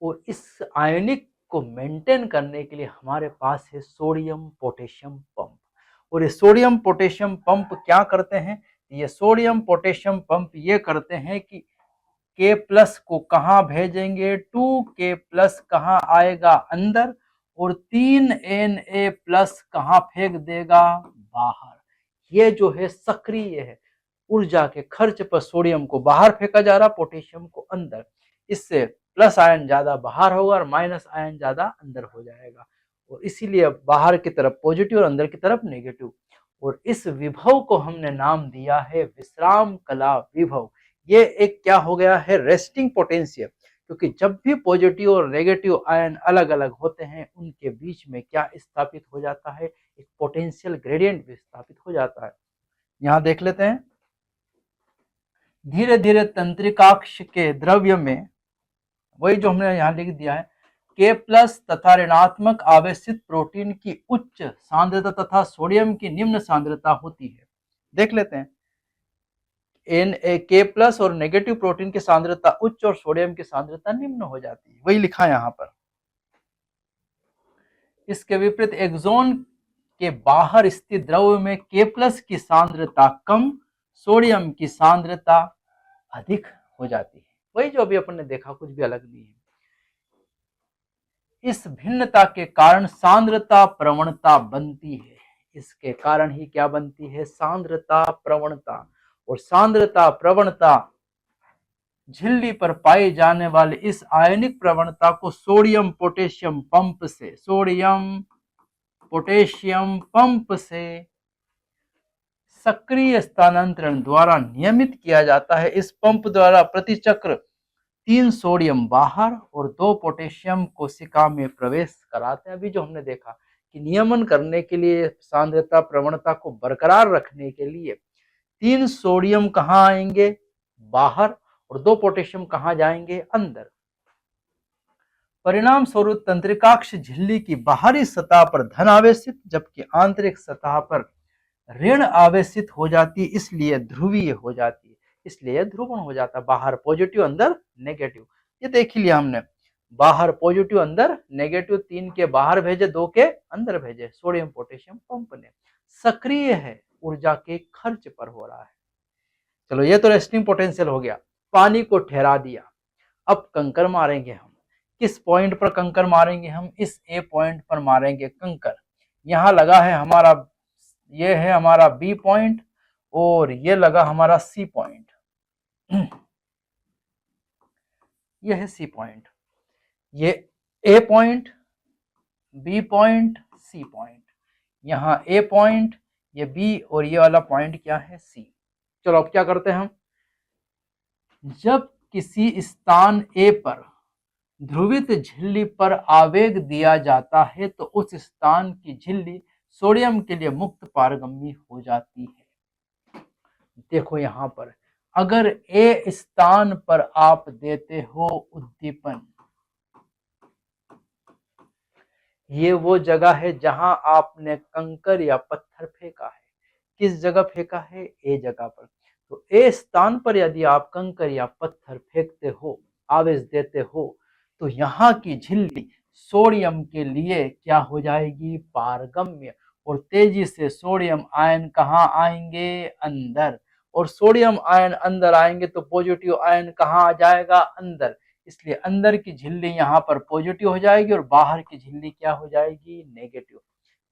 और इस आयनिक को मेंटेन करने के लिए हमारे पास है सोडियम पोटेशियम पंप। और ये सोडियम पोटेशियम पंप क्या करते हैं, ये सोडियम पोटेशियम पंप ये करते हैं कि K प्लस को कहाँ भेजेंगे, 2K प्लस कहाँ आएगा, अंदर, और 3Na प्लस कहाँ फेंक देगा, बाहर। ये जो है सक्रिय है, ऊर्जा के खर्च पर सोडियम को बाहर फेंका जा रहा, पोटेशियम को अंदर। इससे प्लस आयन ज्यादा बाहर होगा और माइनस आयन ज्यादा अंदर हो जाएगा, और इसीलिए बाहर की तरफ पॉजिटिव और अंदर की तरफ नेगेटिव। और इस विभव को हमने नाम दिया है विश्राम कला विभव। ये एक क्या हो गया है, रेस्टिंग पोटेंशियल, क्योंकि जब भी पॉजिटिव और नेगेटिव आयन अलग अलग होते हैं उनके बीच में क्या स्थापित हो जाता है, एक पोटेंशियल ग्रेडियंट भी स्थापित हो जाता है। यहां देख लेते हैं, धीरे धीरे तंत्रिकाक्ष के द्रव्य में, वही जो हमने यहाँ लिख दिया है, K प्लस तथा ऋणात्मक आवेशित प्रोटीन की उच्च सांद्रता तथा सोडियम की निम्न सांद्रता होती है। देख लेते हैं, K प्लस और नेगेटिव प्रोटीन की सांद्रता उच्च और सोडियम की सांद्रता निम्न हो जाती है, वही लिखा है यहाँ पर। इसके विपरीत एक्सोन के बाहर स्थित द्रव्य में K प्लस की सांद्रता कम, सोडियम की सांद्रता अधिक हो जाती है। वही जो अभी अपन ने देखा, कुछ भी अलग नहीं है। इस भिन्नता के कारण सांद्रता प्रवणता बनती है। इसके कारण ही क्या बनती है, सांद्रता प्रवणता। और सांद्रता प्रवणता, झिल्ली पर पाई जाने वाली इस आयनिक प्रवणता को सोडियम पोटेशियम पंप से, सोडियम पोटेशियम पंप से सक्रिय स्थानांतरण द्वारा नियमित किया जाता है। इस पंप द्वारा प्रति चक्र 3 सोडियम बाहर और 2 पोटेशियम कोशिका में प्रवेश कराते हैं। अभी जो हमने देखा कि नियमन करने के लिए, सांद्रता प्रवणता को बरकरार रखने के लिए 3 सोडियम कहाँ आएंगे, बाहर, और 2 पोटेशियम कहाँ जाएंगे, अंदर। परिणाम स्वरूप तंत्रिकाक्ष झिल्ली की बाहरी सतह पर धन आवेशित जबकि आंतरिक सतह पर ऋण आवेशित हो जाती, इसलिए ध्रुवीय हो जाती है। इसलिए ध्रुवण हो जाता, बाहर पॉजिटिव अंदर नेगेटिव। ये देख लिया हमने, बाहर पॉजिटिव अंदर नेगेटिव, 3 के बाहर भेजे 2 के अंदर भेजे। सोडियम पोटेशियम पंप ने सक्रिय है, ऊर्जा के खर्च पर हो रहा है। चलो ये तो रेस्टिंग पोटेंशियल हो गया, पानी को ठहरा दिया। अब कंकर मारेंगे हम, किस पॉइंट पर कंकर मारेंगे हम, इस ए पॉइंट पर मारेंगे कंकर। यहाँ लगा है हमारा, ये है हमारा बी पॉइंट और ये लगा हमारा सी पॉइंट, ये है सी पॉइंट, ये A point, B point, C point, यहाँ ए पॉइंट, ये बी, और ये वाला पॉइंट क्या है, सी। चलो अब क्या करते हैं हम, जब किसी स्थान ए पर ध्रुवित झिल्ली पर आवेग दिया जाता है तो उस स्थान की झिल्ली सोडियम के लिए मुक्त पारगम्य हो जाती है। देखो यहाँ पर अगर ए स्थान पर आप देते हो उद्दीपन, ये वो जगह है जहां आपने कंकर या पत्थर फेंका है। किस जगह फेंका है? ए जगह पर। तो ए स्थान पर यदि आप कंकर या पत्थर फेंकते हो, आवेश देते हो, तो यहाँ की झिल्ली सोडियम के लिए क्या हो जाएगी? पारगम्य। और तेजी से सोडियम आयन कहाँ आएंगे? अंदर। और सोडियम आयन अंदर आएंगे तो पॉजिटिव आयन कहाँ आ जाएगा? अंदर। इसलिए अंदर की झिल्ली यहाँ पर पॉजिटिव हो जाएगी और बाहर की झिल्ली क्या हो जाएगी? नेगेटिव।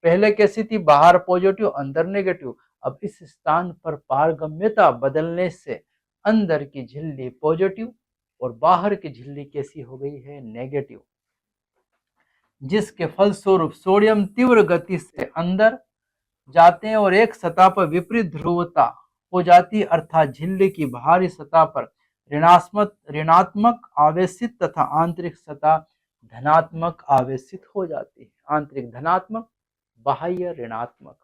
पहले कैसी थी? बाहर पॉजिटिव अंदर नेगेटिव। अब इस स्थान पर पारगम्यता बदलने से अंदर की झिल्ली पॉजिटिव और बाहर की झिल्ली कैसी हो गई है? नेगेटिव, जिसके फलस्वरूप सोडियम तीव्र गति से अंदर जाते हैं और एक सतह पर विपरीत ध्रुवता हो जाती है, अर्थात झिल्ली की बाहरी सतह पर ऋणात्मक आवेशित तथा आंतरिक सतह धनात्मक आवेशित हो जाती है। आंतरिक धनात्मक, बाह्य ऋणात्मक।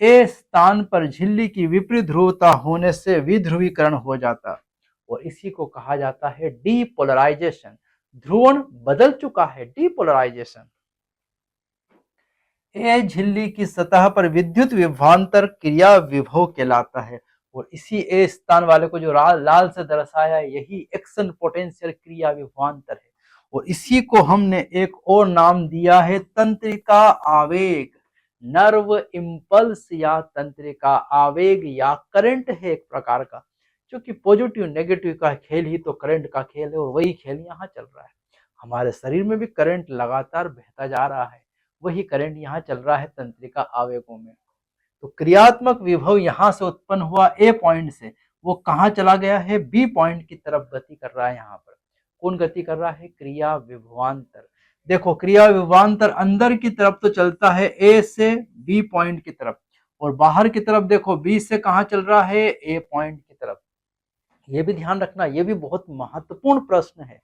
ए स्थान पर झिल्ली की विपरीत ध्रुवता होने से विध्रुवीकरण हो जाता और इसी को कहा जाता है डीपोलराइजेशन। ध्रुवण बदल चुका है, डीपोलराइजेशन। ए झिल्ली की सतह पर विद्युत विभवांतर क्रिया विभव कहलाता है और इसी ए स्थान वाले को जो लाल से दर्शाया है यही एक्शन पोटेंशियल क्रिया विभवांतर है और इसी को हमने एक और नाम दिया है तंत्रिका आवेग। नर्व इम्पल्स या तंत्रिका आवेग या करंट है एक प्रकार का, क्योंकि पॉजिटिव नेगेटिव का खेल ही तो करंट का खेल है और वही खेल यहाँ चल रहा है। हमारे शरीर में भी करंट लगातार बहता जा रहा है, वही करंट यहाँ चल रहा है तंत्रिका आवेगों में। तो क्रियात्मक विभव यहाँ से उत्पन्न हुआ ए पॉइंट से, वो कहाँ चला गया है? बी पॉइंट की तरफ गति कर रहा है। यहाँ पर कौन गति कर रहा है? क्रिया विभवांतर। देखो क्रिया विभवांतर अंदर की तरफ तो चलता है ए से बी पॉइंट की तरफ और बाहर की तरफ देखो बी से कहाँ चल रहा है? ए पॉइंट की तरफ। ये भी ध्यान रखना, ये भी बहुत महत्वपूर्ण प्रश्न है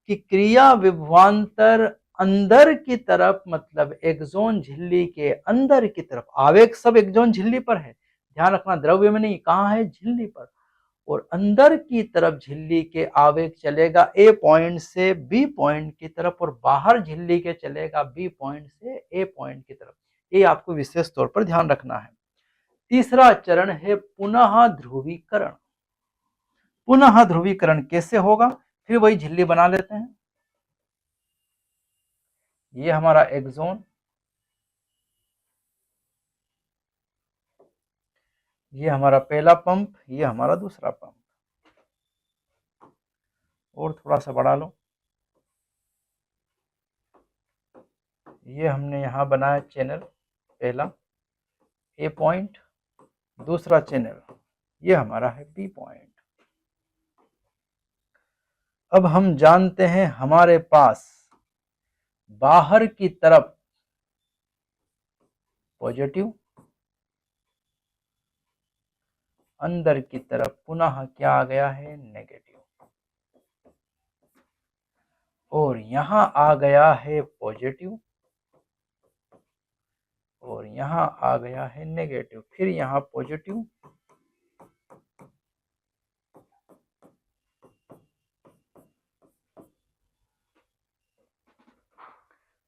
कि क्रिया विभवांतर अंदर की तरफ मतलब एक्सोन झिल्ली के अंदर की तरफ, आवेग सब एक्सोन झिल्ली पर है, ध्यान रखना द्रव्य में नहीं, कहाँ है? झिल्ली पर। और अंदर की तरफ झिल्ली के आवेग चलेगा ए पॉइंट से बी पॉइंट की तरफ और बाहर झिल्ली के चलेगा बी पॉइंट से ए पॉइंट की तरफ। ये आपको विशेष तौर पर ध्यान रखना है। तीसरा चरण है पुनः ध्रुवीकरण। पुनः ध्रुवीकरण कैसे होगा? फिर वही झिल्ली बना लेते हैं। ये हमारा एक्सोन, ये हमारा पहला पंप, ये हमारा दूसरा पंप। और थोड़ा सा बढ़ा लो। ये हमने यहाँ बनाया चैनल पहला ए पॉइंट, दूसरा चैनल ये हमारा है बी पॉइंट। अब हम जानते हैं हमारे पास बाहर की तरफ पॉजिटिव, अंदर की तरफ पुनः क्या आ गया है? नेगेटिव। और यहां आ गया है पॉजिटिव और यहां आ गया है नेगेटिव, फिर यहां पॉजिटिव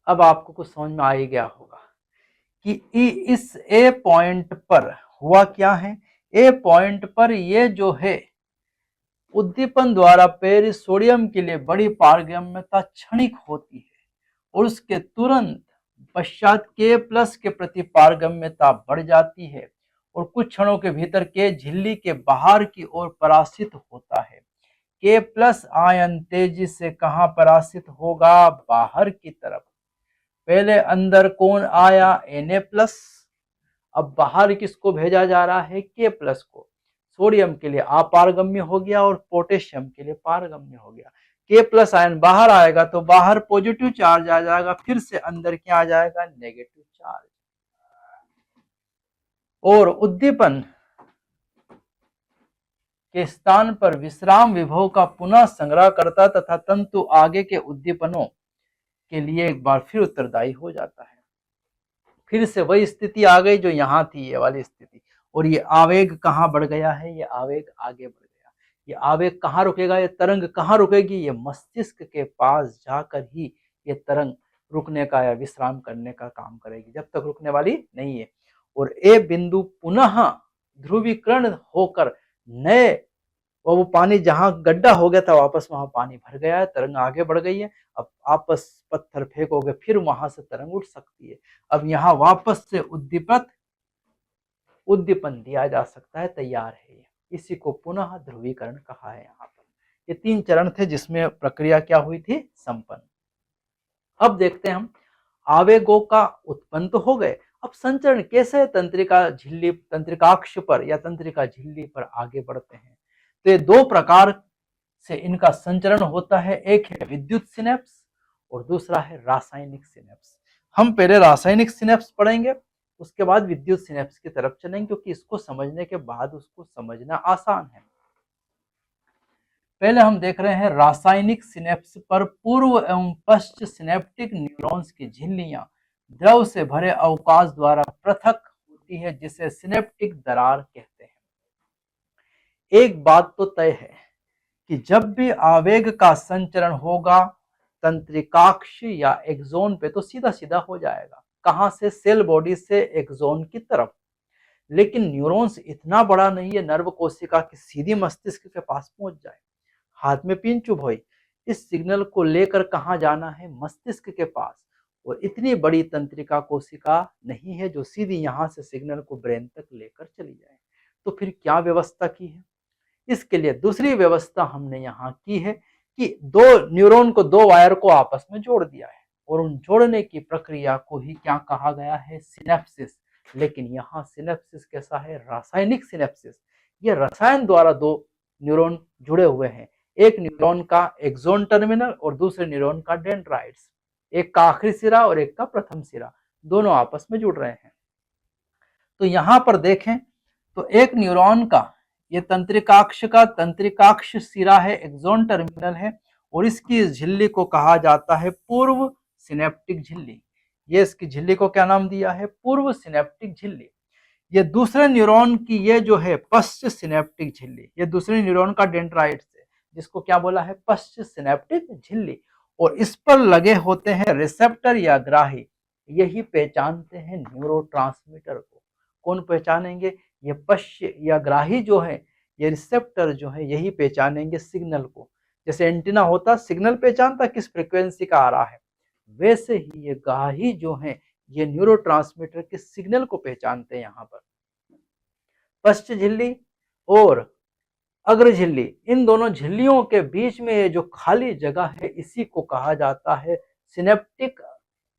अब आपको कुछ समझ में आ ही गया होगा कि इस ए पॉइंट पर हुआ क्या है। ए पॉइंट पर ये जो है उद्दीपन द्वारा प्रेरित सोडियम के लिए बड़ी पारगम्यता क्षणिक होती है और उसके तुरंत पश्चात के प्लस के प्रति पारगम्यता बढ़ जाती है और कुछ क्षणों के भीतर के झिल्ली के बाहर की ओर परासित होता है। के प्लस आयन तेजी से कहां परासित होगा? बाहर की तरफ। पहले अंदर कौन आया? Na plus. अब बाहर किसको भेजा जा रहा है? के प्लस को। सोडियम के लिए अपारगम्य हो गया और पोटेशियम के लिए पारगम्य हो गया। के प्लस आयन बाहर आएगा तो बाहर पॉजिटिव चार्ज आ जाएगा, फिर से अंदर क्या आ जाएगा? Negative charge. और उद्दीपन के स्थान पर विश्राम विभव का पुनः संग्रह करता तथा तंतु आगे के उद्दीपनों के लिए एक बार फिर उत्तरदायी हो जाता है। फिर से वही स्थिति आ गई जो यहाँ थी, ये वाली स्थिति। और ये आवेग कहाँ बढ़ गया है, ये आवेग आगे बढ़ गया। ये आवेग कहाँ रुकेगा, ये तरंग कहाँ रुकेगी, ये मस्तिष्क के पास जाकर ही ये तरंग रुकने का या विश्राम करने का काम करेगी, जब तक रुकने वाली नहीं है। और ए बिंदु पुनः ध्रुवीकरण होकर नए, और वो पानी जहां गड्ढा हो गया था वापस वहां पानी भर गया है, तरंग आगे बढ़ गई है। अब आपस पत्थर फेंकोगे फिर वहां से तरंग उठ सकती है। अब यहाँ वापस से उद्दीपन दिया जा सकता है, तैयार है ये। इसी को पुनः ध्रुवीकरण कहा है। यहाँ पर ये 3 चरण थे जिसमें प्रक्रिया क्या हुई थी, संपन्न। अब देखते हैं हम, आवेगों का उत्पन्न तो हो गए, अब संचरण कैसे तंत्रिका झिल्ली, तंत्रिकाक्ष पर या तंत्रिका झिल्ली पर आगे बढ़ते हैं। तो ये 2 प्रकार से इनका संचरण होता है, एक है विद्युत सिनेप्स और दूसरा है रासायनिक सिनेप्स। हम पहले रासायनिक सिनेप्स पढ़ेंगे, उसके बाद विद्युत सिनेप्स की तरफ चलेंगे, क्योंकि इसको समझने के बाद उसको समझना आसान है। पहले हम देख रहे हैं रासायनिक सिनेप्स पर पूर्व एवं पश्च सिनेप्टिक न्यूरॉन्स की झिल्लियां द्रव से भरे अवकाश द्वारा पृथक होती है, जिसे सिनेप्टिक दरार कहते हैं। एक बात तो तय है कि जब भी आवेग का संचरण होगा तंत्रिकाक्ष या एक्सोन पे, तो सीधा सीधा हो जाएगा। कहां से, सेल बॉडी से एक्सोन की तरफ। लेकिन न्यूरॉन्स इतना बड़ा नहीं है नर्व कोशिका की सीधी मस्तिष्क के पास पहुंच जाए। हाथ में पिन चुभ हुई, इस सिग्नल को लेकर कहां जाना है, मस्तिष्क के पास। और इतनी बड़ी तंत्रिका कोशिका नहीं है जो सीधी यहां से सिग्नल को ब्रेन तक लेकर चली जाए। तो फिर क्या व्यवस्था की है, इसके लिए दूसरी व्यवस्था हमने यहाँ की है कि 2 न्यूरॉन को, 2 वायर को आपस में जोड़ दिया है, और उन जोड़ने की प्रक्रिया को ही क्या कहा गया है, सिनेप्सिस। लेकिन यहाँ सिनेप्सिस कैसा है, रासायनिक सिनेप्सिस। ये रसायन द्वारा 2 न्यूरॉन जुड़े हुए हैं, एक न्यूरॉन का एक्सोन टर्मिनल और दूसरे न्यूरॉन का डेंड्राइट्स, एक का आखिरी सिरा और एक का प्रथम सिरा, दोनों आपस में जुड़ रहे हैं। तो यहां पर देखें तो एक न्यूरॉन का, ये तंत्रिकाक्ष का तंत्रिकाक्ष सिरा है, एक्सोन टर्मिनल है, और इसकी झिल्ली को कहा जाता है पूर्व सिनेप्टिक झिल्ली। ये इसकी झिल्ली को क्या नाम दिया है, पूर्व सिनेप्टिक झिल्ली। ये दूसरे न्यूरॉन की ये जो है पश्च सिनेप्टिक झिल्ली, ये दूसरे न्यूरॉन का डेंड्राइट्स है, जिसको क्या बोला है, पश्च सिनेप्टिक झिल्ली। और इस पर लगे होते हैं रिसेप्टर या ग्राही, यही पहचानते हैं न्यूरोट्रांसमीटर को। कौन पहचानेंगे, ये पश्य या ग्राही जो है, ये रिसेप्टर जो है, यही पहचानेंगे सिग्नल को। जैसे एंटीना होता सिग्नल पहचानता किस फ्रीक्वेंसी का आ रहा है, वैसे ही ये ग्राही जो है ये न्यूरोट्रांसमीटर के सिग्नल को पहचानते हैं। यहाँ पर पश्च झिल्ली और अग्र झिल्ली, इन दोनों झिल्लियों के बीच में ये जो खाली जगह है, इसी को कहा जाता है सिनेप्टिक,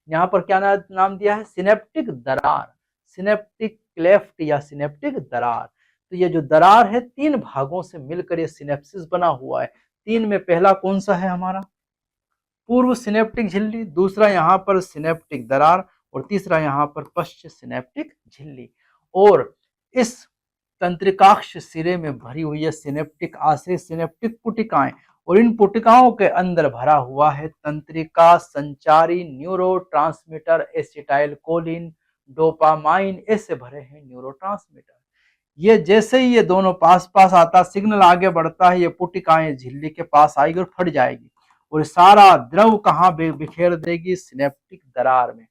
यहाँ पर क्या नाम दिया है, सिनेप्टिक दरार, सिनेप्टिक क्लेफ्ट या सिनेप्टिक दरार। तो ये जो दरार है 3 भागों से मिलकर ये सिनेप्सिस बना हुआ है। 3 में पहला कौन सा है हमारा, पूर्व सिनेप्टिक झिल्ली, दूसरा यहाँ पर सिनेप्टिक दरार, और तीसरा यहाँ पर पश्च सिनेप्टिक झिल्ली। और इस तंत्रिकाक्ष सिरे में भरी हुई है सिनेप्टिक आश्रित सिनेप्टिक पुटिकाएं, और इन पुटिकाओं के अंदर भरा हुआ है तंत्रिका संचारी न्यूरोट्रांसमीटर एसिटाइल कोलिन, डोपामाइन, ऐसे भरे हैं न्यूरोट्रांसमीटर। ये जैसे ही ये दोनों पास पास आता, सिग्नल आगे बढ़ता है, ये पुटिकाएं झिल्ली के पास आएगी और फट जाएगी, और सारा द्रव कहाँ बिखेर देगी, सिनेप्टिक दरार में।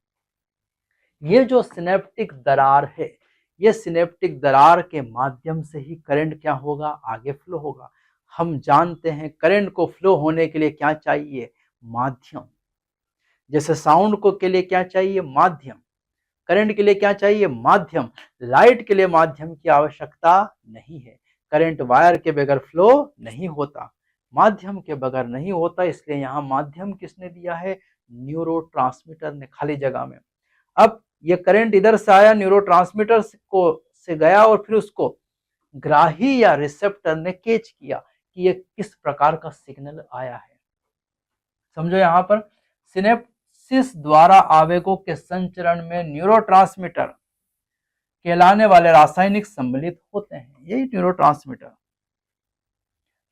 ये जो सिनेप्टिक दरार है, ये सिनेप्टिक दरार के माध्यम से ही करंट क्या होगा, आगे फ्लो होगा। हम जानते हैं करंट को फ्लो होने के लिए क्या चाहिए, माध्यम। जैसे साउंड को के लिए क्या चाहिए, माध्यम। करंट के लिए क्या चाहिए, माध्यम। लाइट के लिए माध्यम की आवश्यकता नहीं है। करंट वायर के बगैर फ्लो नहीं होता, माध्यम के बगैर नहीं होता, इसलिए यहाँ माध्यम किसने दिया है, न्यूरोट्रांसमीटर ने, खाली जगह में। अब ये करंट इधर से आया, न्यूरोट्रांसमीटर को से गया, और फिर उसको ग्राही या रिसेप्टर ने कैच किया कि ये किस प्रकार का सिग्नल आया है। समझो यहाँ पर सिनेप्सिस द्वारा आवेगों के संचरण में न्यूरोट्रांसमीटर कहलाने वाले रासायनिक सम्मिलित होते हैं, यही न्यूरोट्रांसमीटर।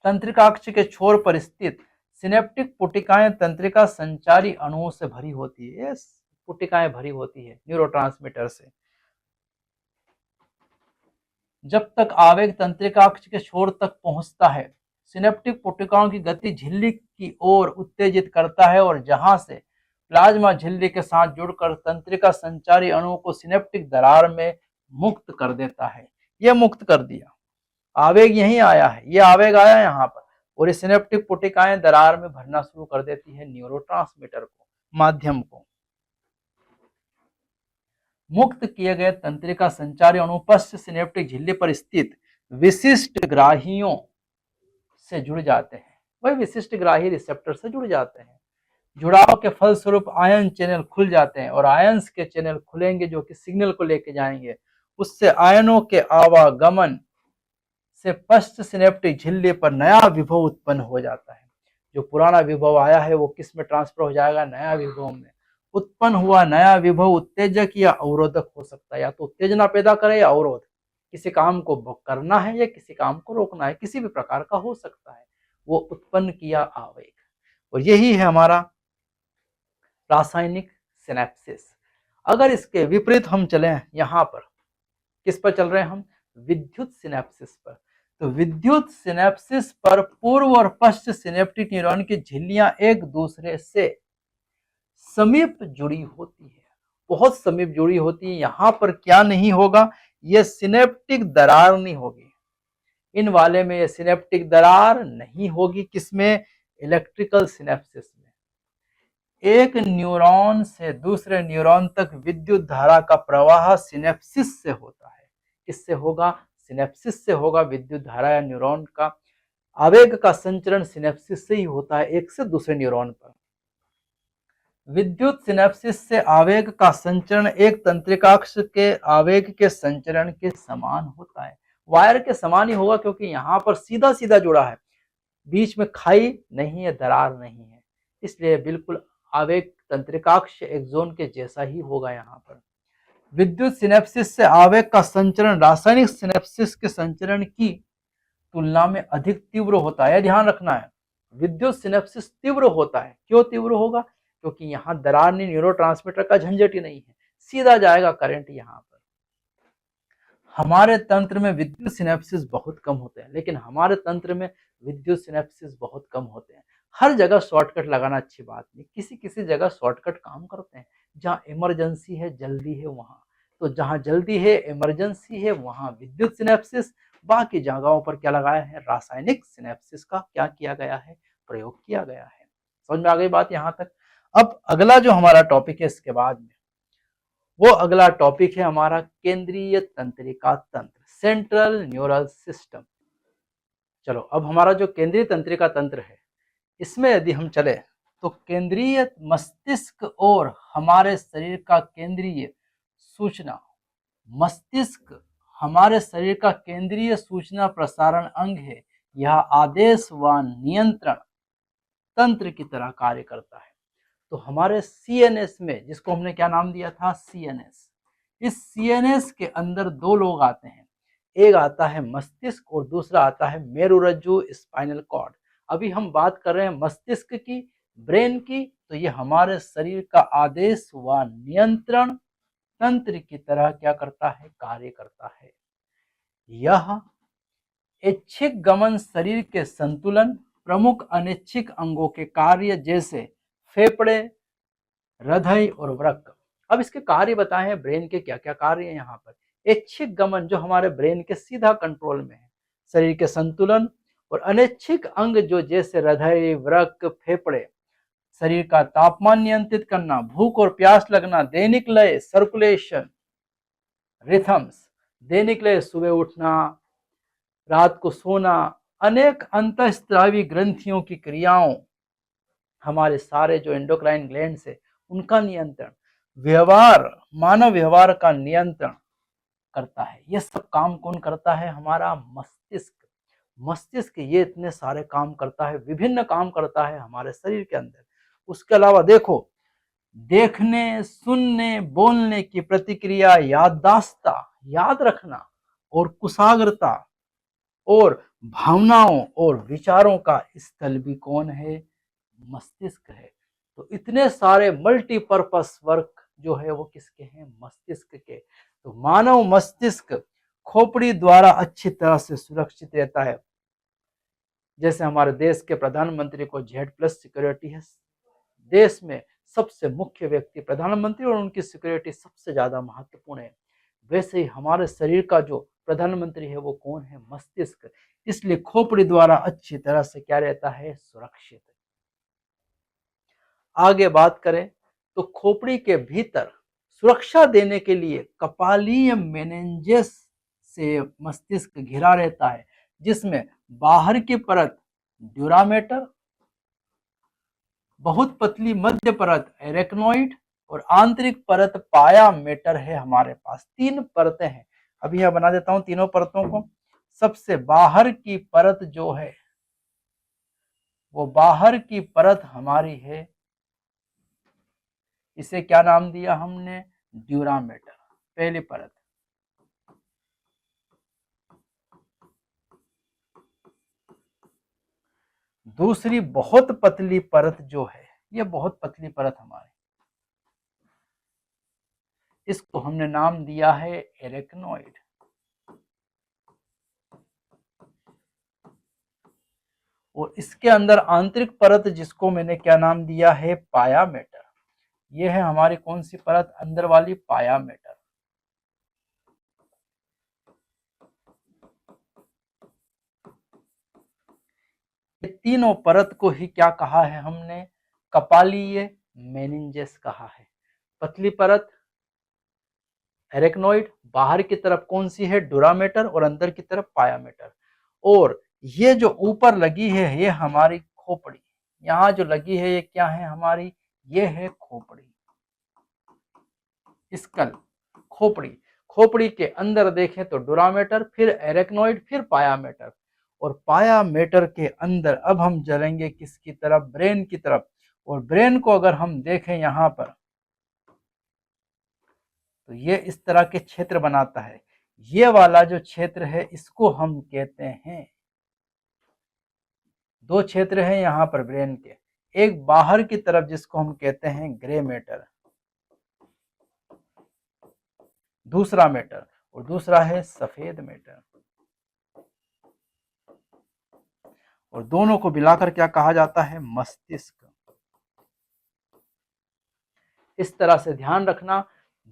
तंत्रिकाक्ष के छोर पर स्थित सिनेप्टिक पुटिकाएं तंत्रिका संचारी अणुओं से भरी होती है। ये पुटिकाएं भरी होती है न्यूरोट्रांसमीटर से। जब तक आवेग तंत्रिकाक्ष के छोर तक पहुंचता है, सिनेप्टिक पुटिकाओं की गति झिल्ली की ओर उत्तेजित करता है और जहां से प्लाज्मा झिल्ली के साथ जुड़कर तंत्रिका संचारी अणुओं को सिनेप्टिक दरार में मुक्त कर देता है। यह मुक्त कर दिया, आवेग यहीं आया है, यह आवेग आया यहाँ पर और ये सिनेप्टिक पुटिकाएं दरार में भरना शुरू कर देती है न्यूरोट्रांसमीटर को, माध्यम को। मुक्त किए गए तंत्रिका संचारी अणु पश्च सिनेप्टिक झिल्ली पर स्थित विशिष्ट ग्राहियों से जुड़ जाते हैं। वही विशिष्ट ग्राही रिसेप्टर से जुड़ जाते हैं। जुड़ाव के फलस्वरूप आयन चैनल खुल जाते हैं और आयंस के चैनल खुलेंगे जो कि सिग्नल को लेके जाएंगे। उससे आयनों के आवागमन से पश्च सिनेप्टिक झिल्ली पर नया विभव उत्पन्न हो जाता है। जो पुराना विभव आया है वो किस में ट्रांसफर हो जाएगा? नया विभव में। उत्पन्न हुआ नया विभव उत्तेजक या अवरोधक हो सकता है, या तो उत्तेजना पैदा करे या अवरोध। किसी काम को करना है या किसी काम को रोकना है, किसी भी प्रकार का हो सकता है। वो उत्पन्न किया आवेग, और यही है हमारा रासायनिक सिनेप्सिस। अगर इसके विपरीत हम चलें, यहाँ पर किस पर चल रहे हैं हम? विद्युत सिनेप्सिस पर। तो विद्युत सिनेप्सिस पर पूर्व और पश्च सिनेप्टिक न्यूरॉन की झिल्लियां एक दूसरे से समीप जुड़ी होती है, बहुत समीप जुड़ी होती है। यहां पर क्या नहीं होगा? यह सिनेप्टिक दरार नहीं होगी। इन वाले में यह सिनेप्टिक दरार नहीं होगी। किसमें? इलेक्ट्रिकल सिनेप्सिस में। एक न्यूरॉन से दूसरे न्यूरॉन तक विद्युत धारा का प्रवाह सिनेप्सिस से होता है। किससे होगा? सिनेप्सिस से होगा। विद्युत धारा या न्यूरॉन का आवेग का संचरण सिनेप्सिस से ही होता है, एक से दूसरे न्यूरॉन पर। विद्युत सिनेप्सिस से आवेग का संचरण एक तंत्रिकाक्ष के आवेग के संचरण के समान होता है। वायर के समान ही होगा, क्योंकि यहाँ पर सीधा सीधा जुड़ा है, बीच में खाई नहीं है, दरार नहीं है, इसलिए बिल्कुल आवेग तंत्रिकाक्ष एक्सोन के जैसा ही होगा। यहाँ पर विद्युत सिनेप्सिस से आवेग का संचरण रासायनिक सिनेप्सिस के संचरण की तुलना में अधिक तीव्र होता है। ध्यान रखना है, विद्युत सिनेप्सिस तीव्र होता है। क्यों तीव्र होगा? क्योंकि यहाँ दरार नहीं, न्यूरोट्रांसमीटर का झंझट ही नहीं है, सीधा जाएगा करंट यहाँ पर। हमारे तंत्र में विद्युत सिनेप्सिस बहुत कम होते हैं, लेकिन हमारे तंत्र में विद्युत सिनेप्सिस बहुत कम होते हैं। हर जगह शॉर्टकट लगाना अच्छी बात नहीं, किसी किसी जगह शॉर्टकट काम करते हैं। जहाँ इमरजेंसी है, जल्दी है, वहाँ तो जहाँ जल्दी है, इमरजेंसी है, वहाँ विद्युत सिनेप्सिस। बाकी जगहों पर क्या लगाया है? रासायनिक सिनेप्सिस का क्या किया गया है? प्रयोग किया गया है। समझ में आ गई बात यहाँ तक? अब अगला जो हमारा टॉपिक है इसके बाद में, वो अगला टॉपिक है हमारा केंद्रीय तंत्रिका तंत्र, सेंट्रल न्यूरल सिस्टम। चलो, अब हमारा जो केंद्रीय तंत्रिका तंत्र है, इसमें यदि हम चले तो केंद्रीय मस्तिष्क और हमारे शरीर का केंद्रीय सूचना, मस्तिष्क हमारे शरीर का केंद्रीय सूचना प्रसारण अंग है। यह आदेश व नियंत्रण तंत्र की तरह कार्य करता है। तो हमारे सीएनएस में, जिसको हमने क्या नाम दिया था? सीएनएस। इस सीएनएस के अंदर दो लोग आते हैं, एक आता है मस्तिष्क और दूसरा आता है मेरुरज्जु, स्पाइनल कॉर्ड। अभी हम बात कर रहे हैं मस्तिष्क की, ब्रेन की। तो ये हमारे शरीर का आदेश व नियंत्रण तंत्र की तरह क्या करता है? कार्य करता है। यह ऐच्छिक गमन, शरीर के संतुलन, प्रमुख अनैच्छिक अंगों के कार्य जैसे फेफड़े, हृदय और वृक्क। अब इसके कार्य बताए हैं, ब्रेन के क्या क्या कार्य है यहाँ पर। ऐच्छिक गमन जो हमारे ब्रेन के सीधा कंट्रोल में है, शरीर के संतुलन, और अनैच्छिक अंग जो जैसे हृदय, वृक्क, फेफड़े, शरीर का तापमान नियंत्रित करना, भूख और प्यास लगना, दैनिक लय, सर्कुलेशन रिथम्स, दैनिक लय, सुबह उठना, रात को सोना, अनेक अंतःस्रावी ग्रंथियों की क्रियाओं, हमारे सारे जो एंडोक्राइन ग्लैंड्स है उनका नियंत्रण, व्यवहार, मानव व्यवहार का नियंत्रण करता है। ये सब काम कौन करता है? हमारा मस्तिष्क। मस्तिष्क ये इतने सारे काम करता है, विभिन्न काम करता है हमारे शरीर के अंदर। उसके अलावा देखो, देखने, सुनने, बोलने की प्रतिक्रिया, याददाश्त, याद रखना, और कुशाग्रता, और भावनाओं और विचारों का स्थल भी कौन है? मस्तिष्क है। तो इतने सारे मल्टीपर्पस वर्क जो है वो किसके हैं? मस्तिष्क के। तो मानव मस्तिष्क खोपड़ी द्वारा अच्छी तरह से सुरक्षित रहता है। जैसे हमारे देश के प्रधानमंत्री को Z+ सिक्योरिटी है, देश में सबसे मुख्य व्यक्ति प्रधानमंत्री और उनकी सिक्योरिटी सबसे ज्यादा महत्वपूर्ण है, वैसे ही हमारे शरीर का जो प्रधानमंत्री है वो कौन है? मस्तिष्क। इसलिए खोपड़ी द्वारा अच्छी तरह से क्या रहता है? सुरक्षित। आगे बात करें तो खोपड़ी के भीतर सुरक्षा देने के लिए कपालीय मेनिंजेस से मस्तिष्क घिरा रहता है, जिसमें बाहर की परत ड्यूरामेटर, बहुत पतली मध्य परत एरेक्नोइड और आंतरिक परत पायामेटर है। हमारे पास 3 परतें हैं। अभी यह बना देता हूं तीनों परतों को। सबसे बाहर की परत जो है वो बाहर की परत हमारी है, इसे क्या नाम दिया हमने? ड्यूरामेटर, पहली परत। दूसरी बहुत पतली परत जो है, ये बहुत पतली परत हमारी, इसको हमने नाम दिया है एरेक्नोइड। और इसके अंदर आंतरिक परत जिसको मैंने क्या नाम दिया है? पायामेटर। ये है हमारी कौन सी परत? अंदर वाली पायामेटर। ये तीनों परत को ही क्या कहा है हमने? कपालीय मेनिंजेस कहा है। पतली परत एरेक्नोइड, बाहर की तरफ कौन सी है? ड्यूरामेटर, और अंदर की तरफ पायामेटर। और ये जो ऊपर लगी है ये हमारी खोपड़ी, यहाँ जो लगी है ये क्या है हमारी? ये है खोपड़ी, स्कल, खोपड़ी। खोपड़ी के अंदर देखें तो ड्यूरामेटर, फिर एरेक्नोइड, फिर पायामेटर। और पायामेटर के अंदर अब हम चलेंगे किसकी तरफ? ब्रेन की तरफ। और ब्रेन को अगर हम देखें यहाँ पर तो ये इस तरह के क्षेत्र बनाता है। ये वाला जो क्षेत्र है इसको हम कहते हैं, 2 क्षेत्र हैं यहाँ पर ब्रेन के, एक बाहर की तरफ जिसको हम कहते हैं ग्रे मैटर, दूसरा मैटर, और दूसरा है सफेद मैटर। और दोनों को मिलाकर क्या कहा जाता है? मस्तिष्क। इस तरह से ध्यान रखना,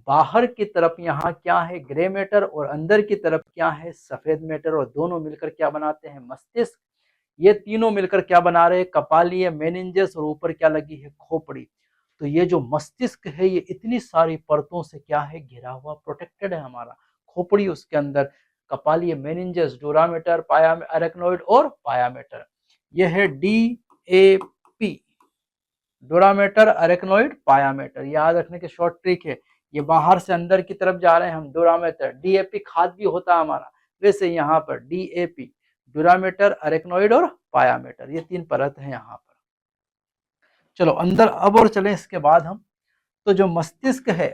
बाहर की तरफ यहाँ क्या है? ग्रे मैटर, और अंदर की तरफ क्या है? सफेद मैटर, और दोनों मिलकर क्या बनाते हैं? मस्तिष्क। ये तीनों मिलकर क्या बना रहे हैं? कपालीय मेनिंजेस, और ऊपर क्या लगी है? खोपड़ी। तो ये जो मस्तिष्क है ये इतनी सारी परतों से क्या है? घिरा हुआ, प्रोटेक्टेड है हमारा। खोपड़ी, उसके अंदर कपालीय मेनिंजेस, ड्यूरामेटर, पाया अरेक्नोइड और पायामेटर। ये है DAP, ड्यूरामेटर, अरेक्नोइड, पायामेटर। याद रखने की शॉर्ट ट्रिक है। ये बाहर से अंदर की तरफ जा रहे हैं हम, ड्यूरामेटर। DAP खाद भी होता है हमारा, वैसे यहाँ पर DAP, ड्यूरामेटर, अरेक्नोइड और पायामेटर, ये 3 परत है यहाँ पर। चलो अंदर अब और चलें इसके बाद हम। तो जो मस्तिष्क है,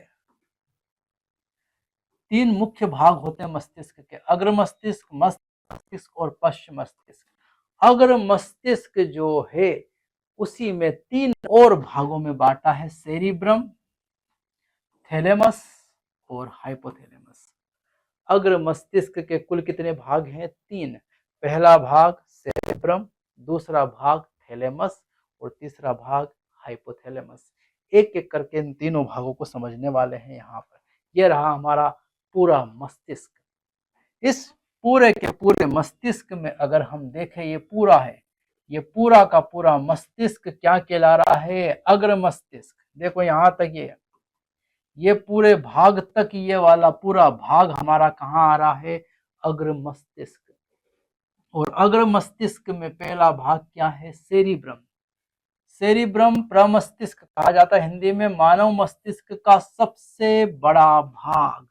3 मुख्य भाग होते हैं मस्तिष्क के, अग्र मस्तिष्क, मस्तिष्क मस्तिष्क और पश्च मस्तिष्क। अग्र मस्तिष्क जो है उसी में 3 और भागों में बांटा है, सेरिब्रम, थैलेमस और हाइपोथैलेमस। अग्र मस्तिष्क के कुल कितने भाग हैं? 3। पहला भाग सेरेब्रम, दूसरा भाग थैलेमस और तीसरा भाग हाइपोथैलेमस। एक एक करके इन तीनों भागों को समझने वाले हैं यहाँ पर। यह रहा हमारा पूरा मस्तिष्क। इस पूरे के पूरे मस्तिष्क में अगर हम देखें, ये पूरा है, ये पूरा का पूरा मस्तिष्क क्या कहला रहा है? अग्र मस्तिष्क। देखो यहाँ तक ये पूरे भाग तक, ये वाला पूरा भाग हमारा कहाँ आ रहा है? अग्र मस्तिष्क। और अग्र मस्तिष्क में पहला भाग क्या है? सेरिब्रम। सेरिब्रम प्रमस्तिष्क कहा जाता है हिंदी में, मानव मस्तिष्क का सबसे बड़ा भाग।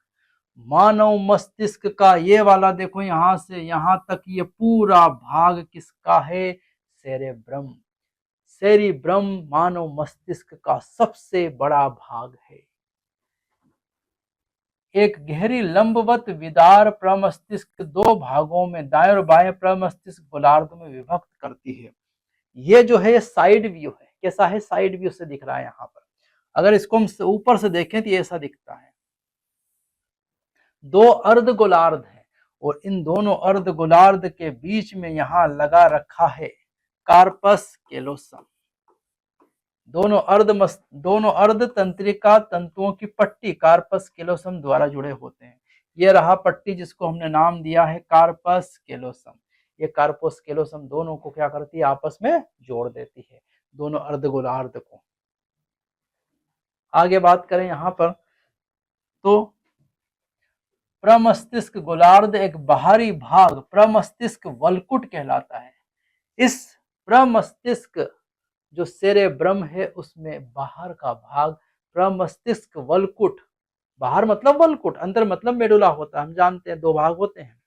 मानव मस्तिष्क का ये वाला देखो, यहां से यहां तक ये पूरा भाग किसका है? सेरेब्रम। सेरिब्रम मानव मस्तिष्क का सबसे बड़ा भाग है। एक गहरी लंबवत विदार प्रमस्तिष्क दो भागों में दाएं और बाएं प्रमस्तिष्क गोलार्ध में विभक्त करती है। ये जो है साइड व्यू है, कैसा है, साइड व्यू से दिख रहा है यहाँ पर। अगर इसको हम ऊपर से देखें तो ये ऐसा दिखता है। दो अर्ध गोलार्ध है और इन दोनों अर्ध गोलार्ध के बीच में यहाँ लगा रखा है कार्पस कैलोसम। दोनों अर्ध तंत्रिका तंतुओं की पट्टी कार्पस कैलोसम द्वारा जुड़े होते हैं। ये रहा पट्टी जिसको हमने नाम दिया है कार्पस कैलोसम। ये कार्पस कैलोसम दोनों को क्या करती है, आपस में जोड़ देती है, दोनों अर्ध गोलार्ध को। आगे बात करें यहाँ पर तो प्रमस्तिष्क गोलार्ध एक बाहरी भाग प्रमस्तिष्क वलकुट कहलाता है। इस प्रमस्तिष्क जो सेरेब्रम है उसमें बाहर का भाग प्रमस्तिष्क वलकुट, बाहर मतलब वलकुट, अंदर मतलब मेडुला होता है, हम जानते हैं दो भाग होते हैं।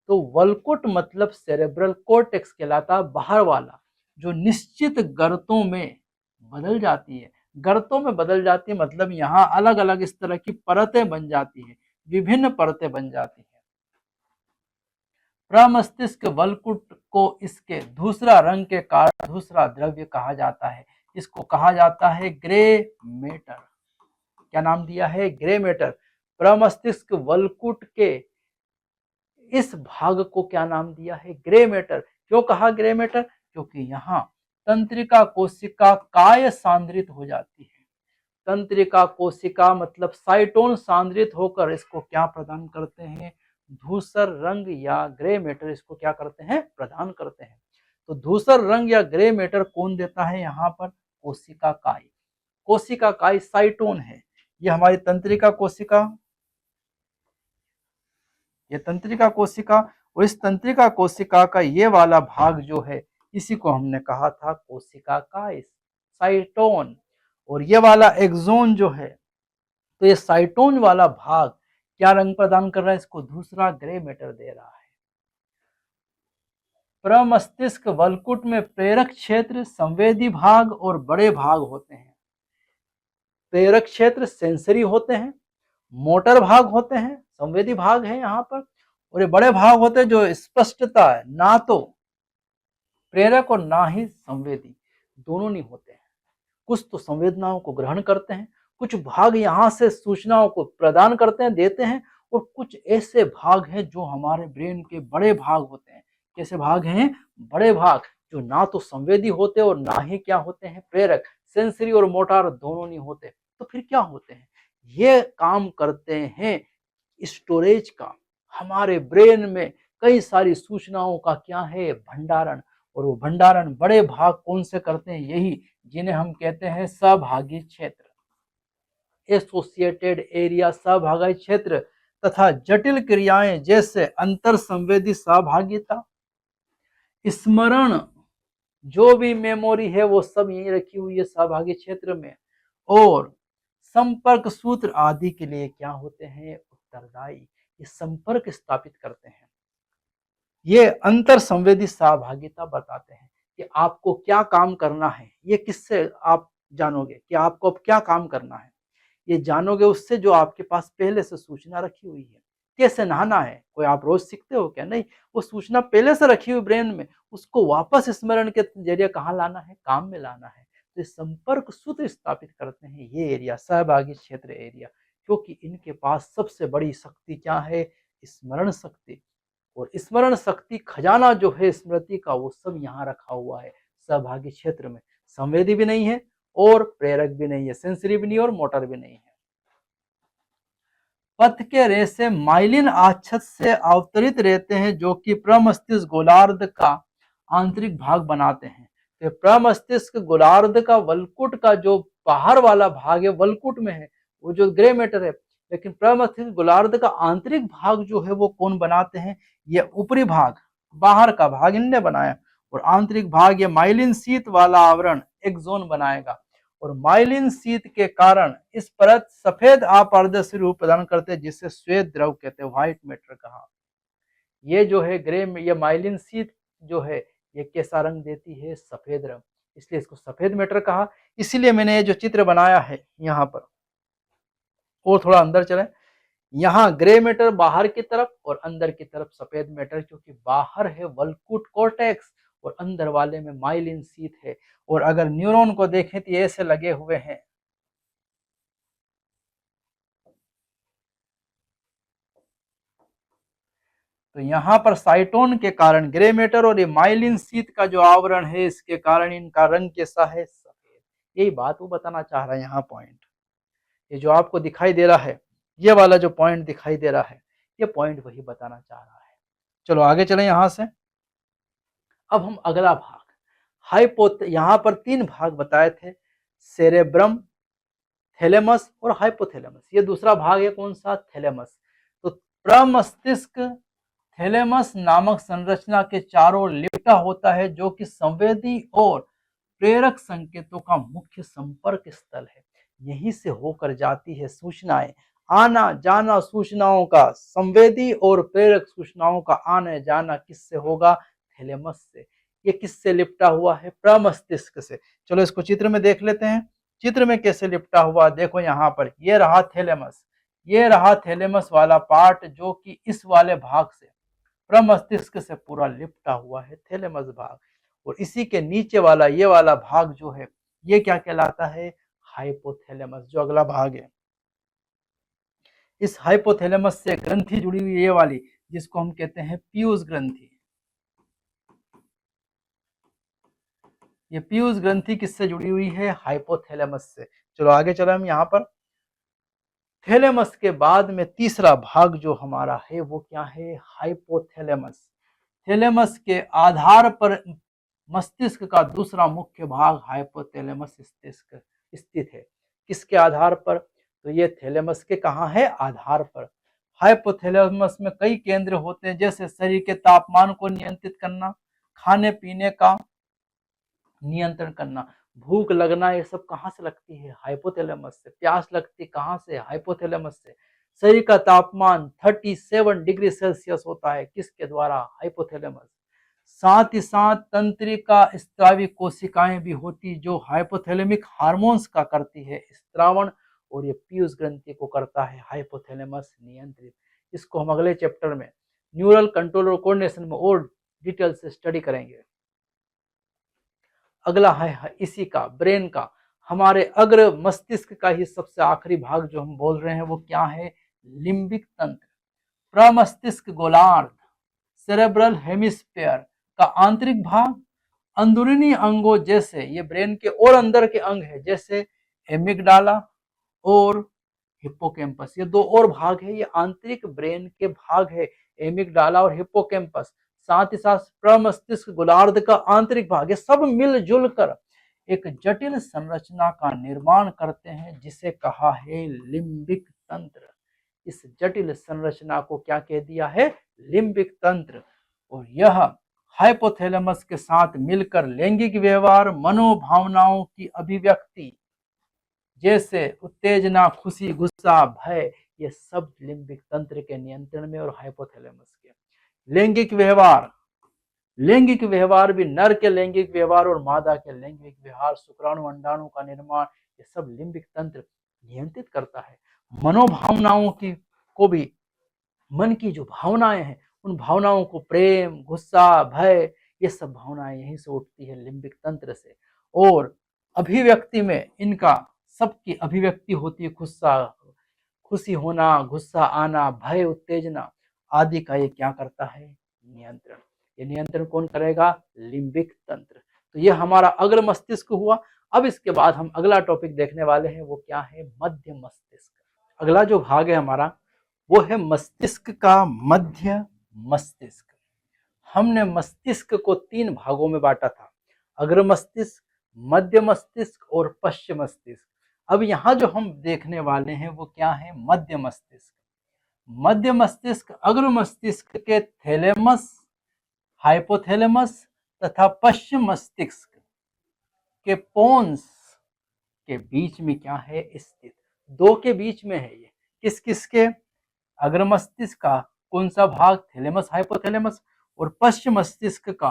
तो वलकुट मतलब सेरेब्रल कोर्टेक्स कहलाता है, बाहर वाला, जो निश्चित गर्तों में बदल जाती है। गर्तों में बदल जाती है मतलब यहाँ अलग अलग इस तरह की परतें बन जाती है, विभिन्न परतें बन जाती है। प्रमस्तिष्क वलकुट को इसके दूसरा रंग के कारण दूसरा द्रव्य कहा जाता है। इसको कहा जाता है ग्रे मैटर। क्या नाम दिया है, ग्रे मैटर। प्रमस्तिष्क वलकुट के इस भाग को क्या नाम दिया है, ग्रे मैटर। क्यों कहा ग्रे मैटर, क्योंकि यहाँ तंत्रिका कोशिका काय सांद्रित हो जाती है। तंत्रिका कोशिका मतलब साइटोन सांद्रित होकर इसको क्या प्रदान करते हैं, धूसर रंग या ग्रे मैटर इसको क्या करते हैं, प्रदान करते हैं। तो धूसर रंग या ग्रे मैटर कौन देता है, यहाँ पर कोशिका काय। कोशिका काय साइटोन है। ये हमारी तंत्रिका कोशिका, ये तंत्रिका कोशिका, और इस तंत्रिका कोशिका का ये वाला भाग जो है इसी को हमने कहा था कोशिका काय, साइटोन। और ये वाला एक्सोन जो है, तो ये साइटोन वाला भाग क्या रंग प्रदान कर रहा है, इसको दूसरा ग्रे मैटर दे रहा है। प्रमस्तिष्क वलकुट में प्रेरक क्षेत्र, संवेदी भाग और बड़े भाग होते हैं। प्रेरक क्षेत्र सेंसरी होते हैं, मोटर भाग होते हैं, संवेदी भाग है यहाँ पर, और ये बड़े भाग होते हैं जो स्पष्टता है, ना तो प्रेरक और ना ही संवेदी, दोनों नहीं होते हैं। कुछ तो संवेदनाओं को ग्रहण करते हैं, कुछ भाग यहाँ से सूचनाओं को प्रदान करते हैं, देते हैं, और कुछ ऐसे भाग हैं जो हमारे ब्रेन के बड़े भाग होते हैं। कैसे भाग हैं, बड़े भाग, जो ना तो संवेदी होते और ना ही क्या होते हैं, प्रेरक। सेंसरी और मोटर दोनों नहीं होते, तो फिर क्या होते हैं, ये काम करते हैं स्टोरेज का। हमारे ब्रेन में कई सारी सूचनाओं का क्या है, भंडारण। और वो भंडारण बड़े भाग कौन से करते हैं, यही जिन्हें हम कहते हैं सहभागी क्षेत्र, एसोसिएटेड एरिया, सहभागी क्षेत्र, तथा जटिल क्रियाएं जैसे अंतर संवेदी सहभागिता, स्मरण, जो भी मेमोरी है वो सब यहीं रखी हुई है सहभागी क्षेत्र में। और संपर्क सूत्र आदि के लिए क्या होते हैं, उत्तरदायी। ये संपर्क स्थापित करते हैं। ये अंतर संवेदी सहभागिता बताते हैं कि आपको क्या काम करना है। ये किससे आप जानोगे कि आपको अब क्या काम करना है, ये जानोगे उससे जो आपके पास पहले से सूचना रखी हुई है। कैसे नहाना है, कोई आप रोज सीखते हो क्या, नहीं, वो सूचना पहले से रखी हुई ब्रेन में, उसको वापस स्मरण के जरिए कहाँ लाना है, काम में लाना है। तो संपर्क सूत्र स्थापित करते हैं ये एरिया, सहभागी क्षेत्र एरिया, क्योंकि इनके पास सबसे बड़ी शक्ति क्या है, स्मरण शक्ति। और स्मरण शक्ति खजाना जो है स्मृति का, वो सब यहाँ रखा हुआ है सहभागी क्षेत्र में। संवेदी भी नहीं है और प्रेरक भी नहीं है, सेंसरी भी नहीं और मोटर भी नहीं है। पथ के रेशे माइलिन आच्छद से अवतरित रहते हैं जो कि प्रमस्तिष्क गोलार्ध का आंतरिक भाग बनाते हैं। तो प्रमस्तिष्क गोलार्ध का वलकुट का जो बाहर वाला भाग है वलकुट में है, वो जो ग्रे मैटर है, लेकिन प्रमस्तिष्क गोलार्ध का आंतरिक भाग जो है वो कौन बनाते हैं, ये ऊपरी भाग, बाहर का भाग इनने बनाया, और आंतरिक भाग ये माइलिन शीत वाला आवरण एक्सोन बनाएगा। और माइलिन शीत के कारण इस परत सफेद अपारदर्शी रूप प्रदान करते हैं जिससे श्वेत द्रव कहते हैं, व्हाइट मैटर कहा। ये जो है ग्रे, ये माइलिन शीत जो है ये कैसा रंग देती है, सफेद रंग, इसलिए इसको सफेद मैटर कहा। इसीलिए मैंने ये जो चित्र बनाया है यहाँ पर, और थोड़ा अंदर चले, यहाँ ग्रे मैटर बाहर की तरफ और अंदर की तरफ सफेद मैटर, क्योंकि बाहर है वल्कुट कॉर्टेक्स और अंदर वाले में माइलिन शीथ है। और अगर न्यूरॉन को देखें तो ये ऐसे लगे हुए हैं। तो यहाँ पर साइटोन के कारण ग्रे मैटर और ये माइलिन शीथ का जो आवरण है, इसके कारण इनका रंग कैसा है, सफेद। यही बात वो बताना चाह रहा है यहाँ पॉइंट। ये जो आपको दिखाई दे रहा है, ये वाला जो पॉइंट दिखाई दे रहा है, ये पॉइंट वही बताना चाह रहा है। चलो आगे चलें यहाँ से। अब हम अगला भाग यहाँ पर 3 भाग बताए थे, सेरेब्रम, थैलेमस और हाइपोथैलेमस। ये दूसरा भाग है कौन सा, थैलेमस। तो प्रमस्तिष्क थैलेमस नामक संरचना के चारों ओर लिपटा होता है, जो कि संवेदी और प्रेरक संकेतों का मुख्य संपर्क स्थल है। यहीं से होकर जाती है सूचनाएं, आना जाना सूचनाओं का, संवेदी और प्रेरक सूचनाओं का आना जाना किससे होगा, थैलेमस से। ये किससे लिपटा हुआ है, प्रमस्तिष्क से। चलो इसको चित्र में देख लेते हैं, चित्र में कैसे लिपटा हुआ। देखो यहाँ पर ये रहा थैलेमस, ये रहा थैलेमस वाला पार्ट, जो कि इस वाले भाग से, प्रमस्तिष्क से पूरा लिपटा हुआ है थैलेमस भाग। और इसी के नीचे वाला ये वाला भाग जो है, ये क्या कहलाता है, हाइपोथैलेमस, जो अगला भाग है। इस हाइपोथैलेमस से ग्रंथि जुड़ी हुई ये वाली, जिसको हम कहते हैं पीयूष ग्रंथि। ये पीयूष ग्रंथि किससे जुड़ी हुई है, हाइपोथैलेमस से। चलो आगे चलो हम यहाँ पर। थैलेमस के बाद में तीसरा भाग जो हमारा है वो क्या है, हाइपोथैलेमस। थैलेमस के आधार पर मस्तिष्क का दूसरा मुख्य भाग हाइपोथैलेमस स्थित है। किसके आधार पर, तो ये थैलेमस के कहाँ है, आधार पर। हाइपोथैलेमस में कई केंद्र होते हैं, जैसे शरीर के तापमान को नियंत्रित करना, खाने पीने का नियंत्रण करना, भूख लगना, ये सब कहाँ से लगती है, हाइपोथैलेमस से। प्यास लगती कहाँ से, हाइपोथैलेमस से। शरीर का तापमान 37 डिग्री सेल्सियस होता है, किसके द्वारा, हाइपोथैलेमस। साथ ही साथ तंत्रिका स्त्रावी कोशिकाएं भी होती, जो हाइपोथैलेमिक हार्मोन्स का करती है स्त्रावण, और ये पीयूष ग्रंथि को करता है हाइपोथैलेमस नियंत्रित। इसको हम अगले चैप्टर में न्यूरल कंट्रोल और कोऑर्डिनेशन में और डिटेल से स्टडी करेंगे। अगला है इसी का, ब्रेन का, हमारे अग्र मस्तिष्क का ही सबसे आखिरी भाग जो हम बोल रहे हैं वो क्या है, लिम्बिक तंत्र। प्रमस्तिष्क गोलार्ध, सेरेब्रल हेमिस्फीयर का आंतरिक भाग, अंदरूनी अंगों जैसे, ये ब्रेन के और अंदर के अंग है, जैसे एमिगडाला और हिप्पोकैम्पस। ये दो और भाग है, ये आंतरिक ब्रेन के भाग है, एमिगडाला और हिप्पोकैम्पस। साथ ही साथ प्रमस्तिष्क गोलार्ध का आंतरिक भाग, ये सब मिलजुल कर एक जटिल संरचना का निर्माण करते हैं, जिसे कहा है लिम्बिक तंत्र। इस जटिल संरचना को क्या कह दिया है, लिम्बिक तंत्र। और यह हाइपोथैलेमस के साथ मिलकर लैंगिक व्यवहार, मनोभावनाओं की अभिव्यक्ति, जैसे उत्तेजना, खुशी, गुस्सा, भय, ये सब लिम्बिक तंत्र के नियंत्रण में और हाइपोथैलेमस के। लैंगिक व्यवहार, लैंगिक व्यवहार भी, नर के लैंगिक व्यवहार और मादा के लैंगिक व्यवहार, शुक्राणु अंडाणु का निर्माण, ये सब लिम्बिक तंत्र नियंत्रित करता है। मनोभावनाओं की को भी, मन की जो भावनाएं हैं, उन भावनाओं को, प्रेम, गुस्सा, भय, ये सब भावनाएं यहीं से उठती है लिम्बिक तंत्र से। और अभिव्यक्ति में इनका सबकी अभिव्यक्ति होती है, खुशी होना, गुस्सा आना, भय, उत्तेजना आदि का ये क्या करता है, नियंत्रण। ये नियंत्रण कौन करेगा, लिम्बिक तंत्र। तो ये हमारा अग्र मस्तिष्क हुआ। अब इसके बाद हम अगला टॉपिक देखने वाले हैं, वो क्या है, मध्य मस्तिष्क। अगला जो भाग है हमारा वो है मस्तिष्क का मध्य मस्तिष्क। हमने मस्तिष्क को 3 भागों में बांटा था, अग्र मस्तिष्क, मध्य मस्तिष्क और पश्चिम मस्तिष्क। अब यहाँ जो हम देखने वाले हैं वो क्या है, मध्य मस्तिष्क। मध्य मस्तिष्क अग्र मस्तिष्क के थैलेमस, हाइपोथैलेमस तथा पश्चिम मस्तिष्क के पोन्स के बीच में क्या है, स्थित। दो के बीच में है ये। किस किस के, अग्र मस्तिष्क का कौन सा भाग, थैलेमस हाइपोथैलेमस, और पश्चिम मस्तिष्क का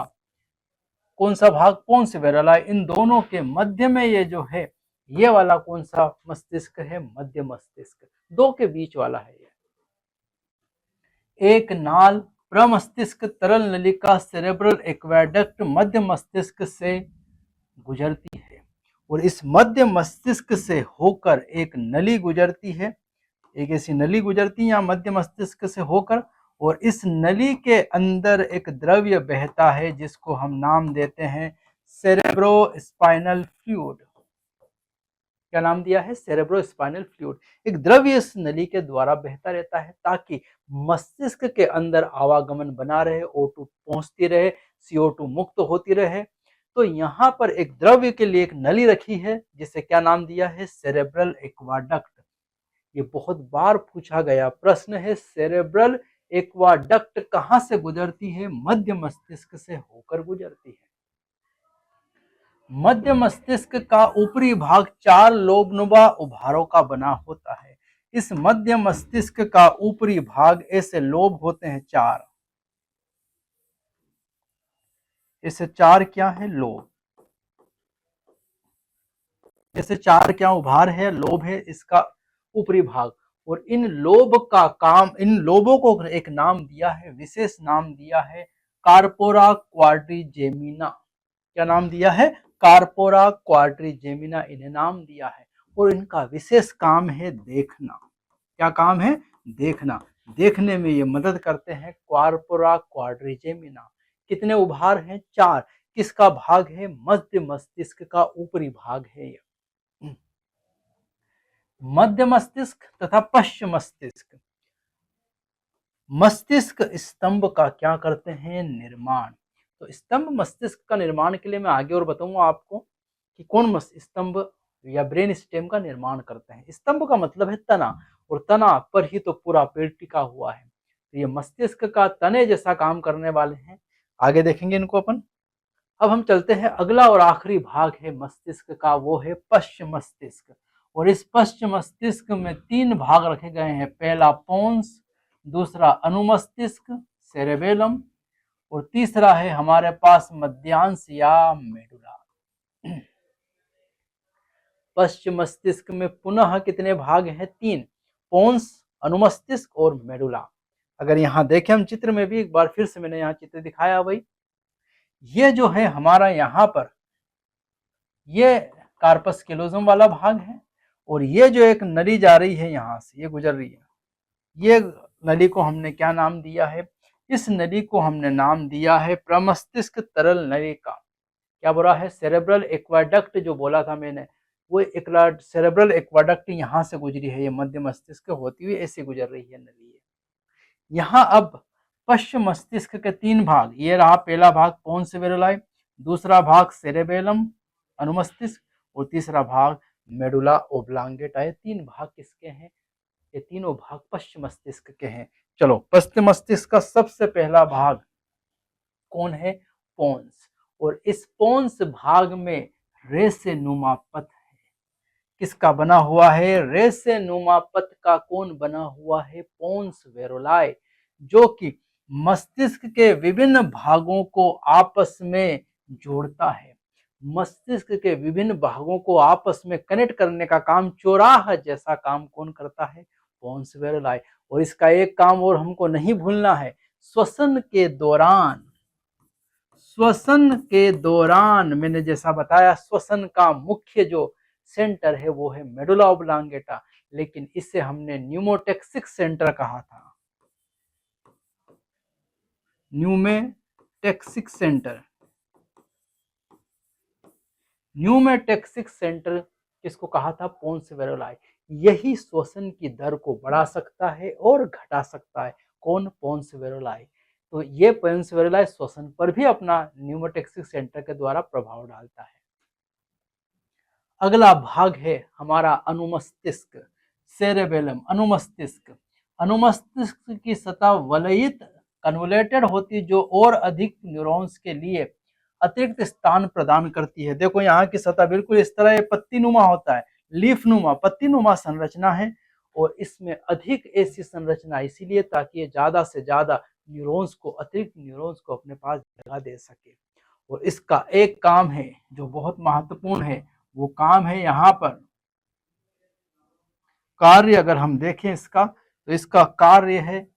कौन सा भाग, पोन्स वेरला। इन दोनों के मध्य में ये जो है, ये वाला कौन सा मस्तिष्क है, मध्य मस्तिष्क। दो के बीच वाला है ये। एक नाल प्रमस्तिष्क तरल नलिका सेरेब्रल एक्वेडक्ट मध्य मस्तिष्क से गुजरती है और इस मध्य मस्तिष्क से होकर एक नली गुजरती है, एक ऐसी नली गुजरती है यहाँ मध्य मस्तिष्क से होकर, और इस नली के अंदर एक द्रव्य बहता है जिसको हम नाम देते हैं सेरेब्रोस्पाइनल फ्लूइड। क्या नाम दिया है? Cerebrospinal fluid. एक द्रव्य इस नली के द्वारा बहता रहता है ताकि मस्तिष्क के अंदर आवागमन बना रहे, O2 पहुंचती रहे, CO2 मुक्त होती रहे। तो यहाँ पर एक द्रव्य के लिए एक नली रखी है जिसे क्या नाम दिया है? Cerebral aqueduct. ये बहुत बार पूछा गया प्रश्न है, सेरेब्रल एक्वाडक्ट कहाँ से गुजरती है? मध्य मस्तिष्क से होकर गुजरती है। मध्य मस्तिष्क का ऊपरी भाग 4 लोबनुमा उभारों का बना होता है। इस मध्य मस्तिष्क का ऊपरी भाग ऐसे लोब होते हैं 4, ऐसे 4 क्या है? लोब। ऐसे 4 क्या उभार है? लोब है इसका ऊपरी भाग। और इन लोब का काम, इन लोबों को एक नाम दिया है, विशेष नाम दिया है कार्पोरा क्वाड्रिजेमिना। क्या नाम दिया है? कार्पोरा क्वाड्रिजेमिना इन्हें नाम दिया है। और इनका विशेष काम है देखना। क्या काम है? देखना। देखने में ये मदद करते हैं। Corpora quadrigemina. कितने उभार हैं? 4। किसका भाग है? मध्य मस्तिष्क का ऊपरी भाग है ये। मध्य मस्तिष्क तथा पश्चिम मस्तिष्क। मस्तिष्क स्तंभ का क्या करते हैं? निर्माण। तो स्तंभ मस्तिष्क का निर्माण के लिए मैं आगे और बताऊंगा आपको कि कौन स्तंभ या ब्रेन स्टेम का निर्माण करते हैं। स्तंभ का मतलब है तना, और तना पर ही तो पूरा पेड़ टिका हुआ है। तो ये मस्तिष्क का तने जैसा काम करने वाले हैं। आगे देखेंगे इनको अपन। अब हम चलते हैं, अगला और आखिरी भाग है मस्तिष्क का, वो है पश्चिम मस्तिष्क। और इस पश्चिम मस्तिष्क में 3 भाग रखे गए हैं। पहला पोन्स, दूसरा अनुमस्तिष्क सेरेबेलम, और तीसरा है हमारे पास मध्यांश या मेडुला। पश्चिम मस्तिष्क में पुनः कितने भाग हैं? 3, पोन्स, अनुमस्तिष्क और मेडुला। अगर यहाँ देखें हम चित्र में भी एक बार फिर से मैंने यहाँ चित्र दिखाया वही, ये जो है हमारा यहाँ पर ये कार्पस कैलोजम वाला भाग है, और ये जो एक नली जा रही है यहाँ से, ये गुजर रही है, ये नली को हमने क्या नाम दिया है? इस नली को हमने नाम दिया है प्रमस्तिष्क तरल नलिका। क्या बोला है? सेरेब्रल एक्वाडक्ट जो बोला था मैंने, वो एक सेरेब्रल एक्वाडक्ट यहाँ से गुजरी है, ये मध्य मस्तिष्क होती हुई ऐसे गुजर रही है नली। यहाँ अब पश्चिम मस्तिष्क के 3 भाग, ये रहा पहला भाग पोन्स वेरुलाई, दूसरा भाग सेरेबेलम अनुमस्तिष्क, और तीसरा भाग मेडुला ओब्लांगेटा। ये 3 भाग किसके हैं? ये तीनों भाग पश्चिम मस्तिष्क के हैं। चलो, पश्चिम मस्तिष्क का सबसे पहला भाग कौन है? पोन्स। और इस पोन्स भाग में रेशेनुमा पथ है। किसका बना हुआ है? रेशेनुमा पथ का कौन बना हुआ है? पोन्स वेरुलाई, जो कि मस्तिष्क के विभिन्न भागों को आपस में जोड़ता है। मस्तिष्क के विभिन्न भागों को आपस में कनेक्ट करने का काम, चौराहा जैसा काम कौन करता है? पोन्स वेरुलाई। और इसका एक काम और हमको नहीं भूलना है, श्वसन के दौरान मैंने जैसा बताया, श्वसन का मुख्य जो सेंटर है वो है मेडुला ओब्लांगेटा, लेकिन इसे हमने न्यूमोटेक्सिक सेंटर कहा था। न्यूमेटेक्सिक सेंटर किसको कहा था? पोन्स वेरुलाई। यही श्वसन की दर को बढ़ा सकता है और घटा सकता है। कौन? पोन्स वेरुलाई। तो ये पोन्स वेरुलाई श्वसन पर भी अपना न्यूमोटेक्सिक सेंटर के द्वारा प्रभाव डालता है। अगला भाग है हमारा अनुमस्तिष्क सेरेबेलम। अनुमस्तिष्क की सतह वलयित कन्वोलेटेड होती, जो और अधिक न्यूरॉन्स के लिए अतिरिक्त स्थान प्रदान करती है। देखो यहाँ की सतह बिल्कुल इस तरह पत्ती नुमा होता है, लीफ नुमा, पत्ती नुमा संरचना है, और इसमें अधिक ऐसी संरचना इसीलिए ताकि ये ज्यादा से ज्यादा न्यूरॉन्स को, अतिरिक्त न्यूरॉन्स को अपने पास जगह दे सके। और इसका एक काम है जो बहुत महत्वपूर्ण है, वो काम है यहाँ पर कार्य। अगर हम देखें इसका, तो इसका कार्य है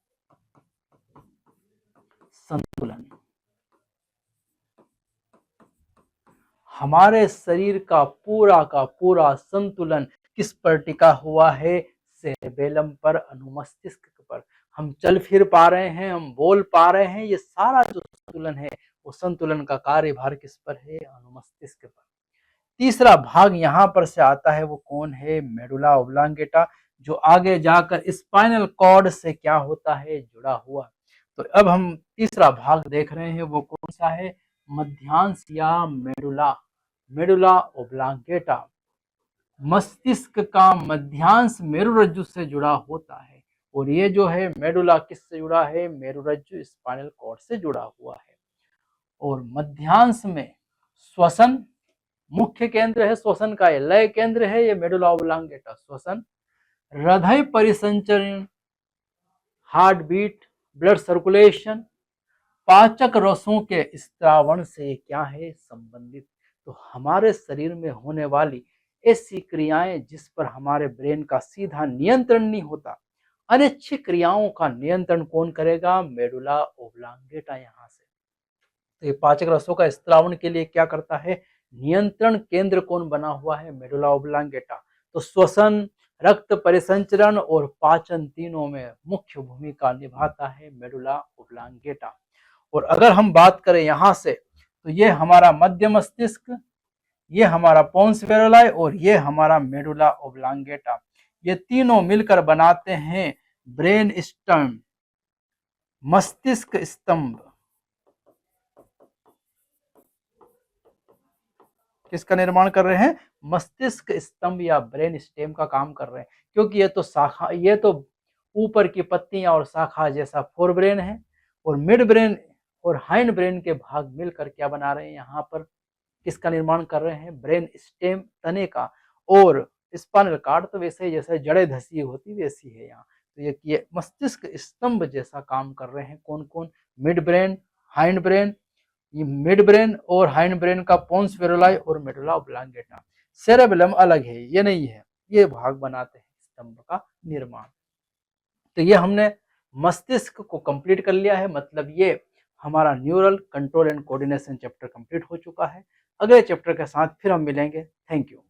संतुलन। हमारे शरीर का पूरा संतुलन किस पर टिका हुआ है? सेरेबेलम पर, अनुमस्तिष्क पर। हम चल फिर पा रहे हैं, हम बोल पा रहे हैं, ये सारा जो संतुलन है वो संतुलन का कार्यभार किस पर है? अनुमस्तिष्क पर। तीसरा भाग यहाँ पर से आता है, वो कौन है? मेडुला ओब्लांगेटा, जो आगे जाकर स्पाइनल कॉर्ड से क्या होता है? जुड़ा हुआ। तो अब हम तीसरा भाग देख रहे हैं, वो कौन सा है? मध्यांश या मेडुला, मेडुला ओब्लांगेटा। मस्तिष्क का मध्यांश मेरुरज्जु से जुड़ा होता है, और ये जो है मेडुला किससे जुड़ा है? मेरुरज्जु, स्पाइनल कॉर्ड से जुड़ा हुआ है। और मध्यांश में श्वसन मुख्य केंद्र है, श्वसन का ये लय केंद्र है, ये मेडुला ओब्लांगेटा श्वसन, हृदय परिसंचरण, हार्ट बीट, ब्लड सर्कुलेशन, पाचक रसों के स्त्रावण से क्या है? संबंधित। तो हमारे शरीर में होने वाली ऐसी क्रियाएं जिस पर हमारे ब्रेन का सीधा नियंत्रण नहीं होता, अनिच्छिक क्रियाओं का नियंत्रण कौन करेगा? Medulla oblongata. यहाँ से तो ये पाचक रसों का स्त्रावण के लिए क्या करता है? नियंत्रण केंद्र कौन बना हुआ है? Medulla oblongata. तो श्वसन, रक्त परिसंचरण और पाचन तीनों में मुख्य भूमिका निभाता है मेडुला ओब्लांगेटा। और अगर हम बात करें यहाँ से, तो ये हमारा मध्य मस्तिष्क, ये हमारा पोन्स वेरुलाई और ये हमारा मेडुला ओब्लांगेटा, ये तीनों मिलकर बनाते हैं ब्रेन स्टेम, मस्तिष्क स्तंभ। किसका निर्माण कर रहे हैं? मस्तिष्क स्तंभ या ब्रेन स्टेम का काम कर रहे हैं, क्योंकि ये तो शाखा, ये तो ऊपर की पत्तियां और शाखा जैसा फोर ब्रेन है, और मिड ब्रेन और हाइंड ब्रेन के भाग मिलकर क्या बना रहे हैं? यहाँ पर किसका निर्माण कर रहे हैं? ब्रेन स्टेम, तने का। और स्पाइनल कॉर्ड तो वैसे ही जैसे जड़ें धसी होती वैसी है यहाँ। तो ये मस्तिष्क स्तंभ जैसा काम कर रहे हैं। कौन कौन? मिड ब्रेन, हाइंड ब्रेन, ये मिड ब्रेन और हाइंड ब्रेन का पोन्स वेरुलाई और मेडुला ओब्लांगेटा। सेरेबेलम अलग है, ये नहीं है, ये भाग बनाते हैं स्तंभ का निर्माण। तो ये हमने मस्तिष्क को कंप्लीट कर लिया है, मतलब ये हमारा neural control and coordination chapter complete हो चुका है। अगले चैप्टर के साथ फिर हम मिलेंगे। Thank you.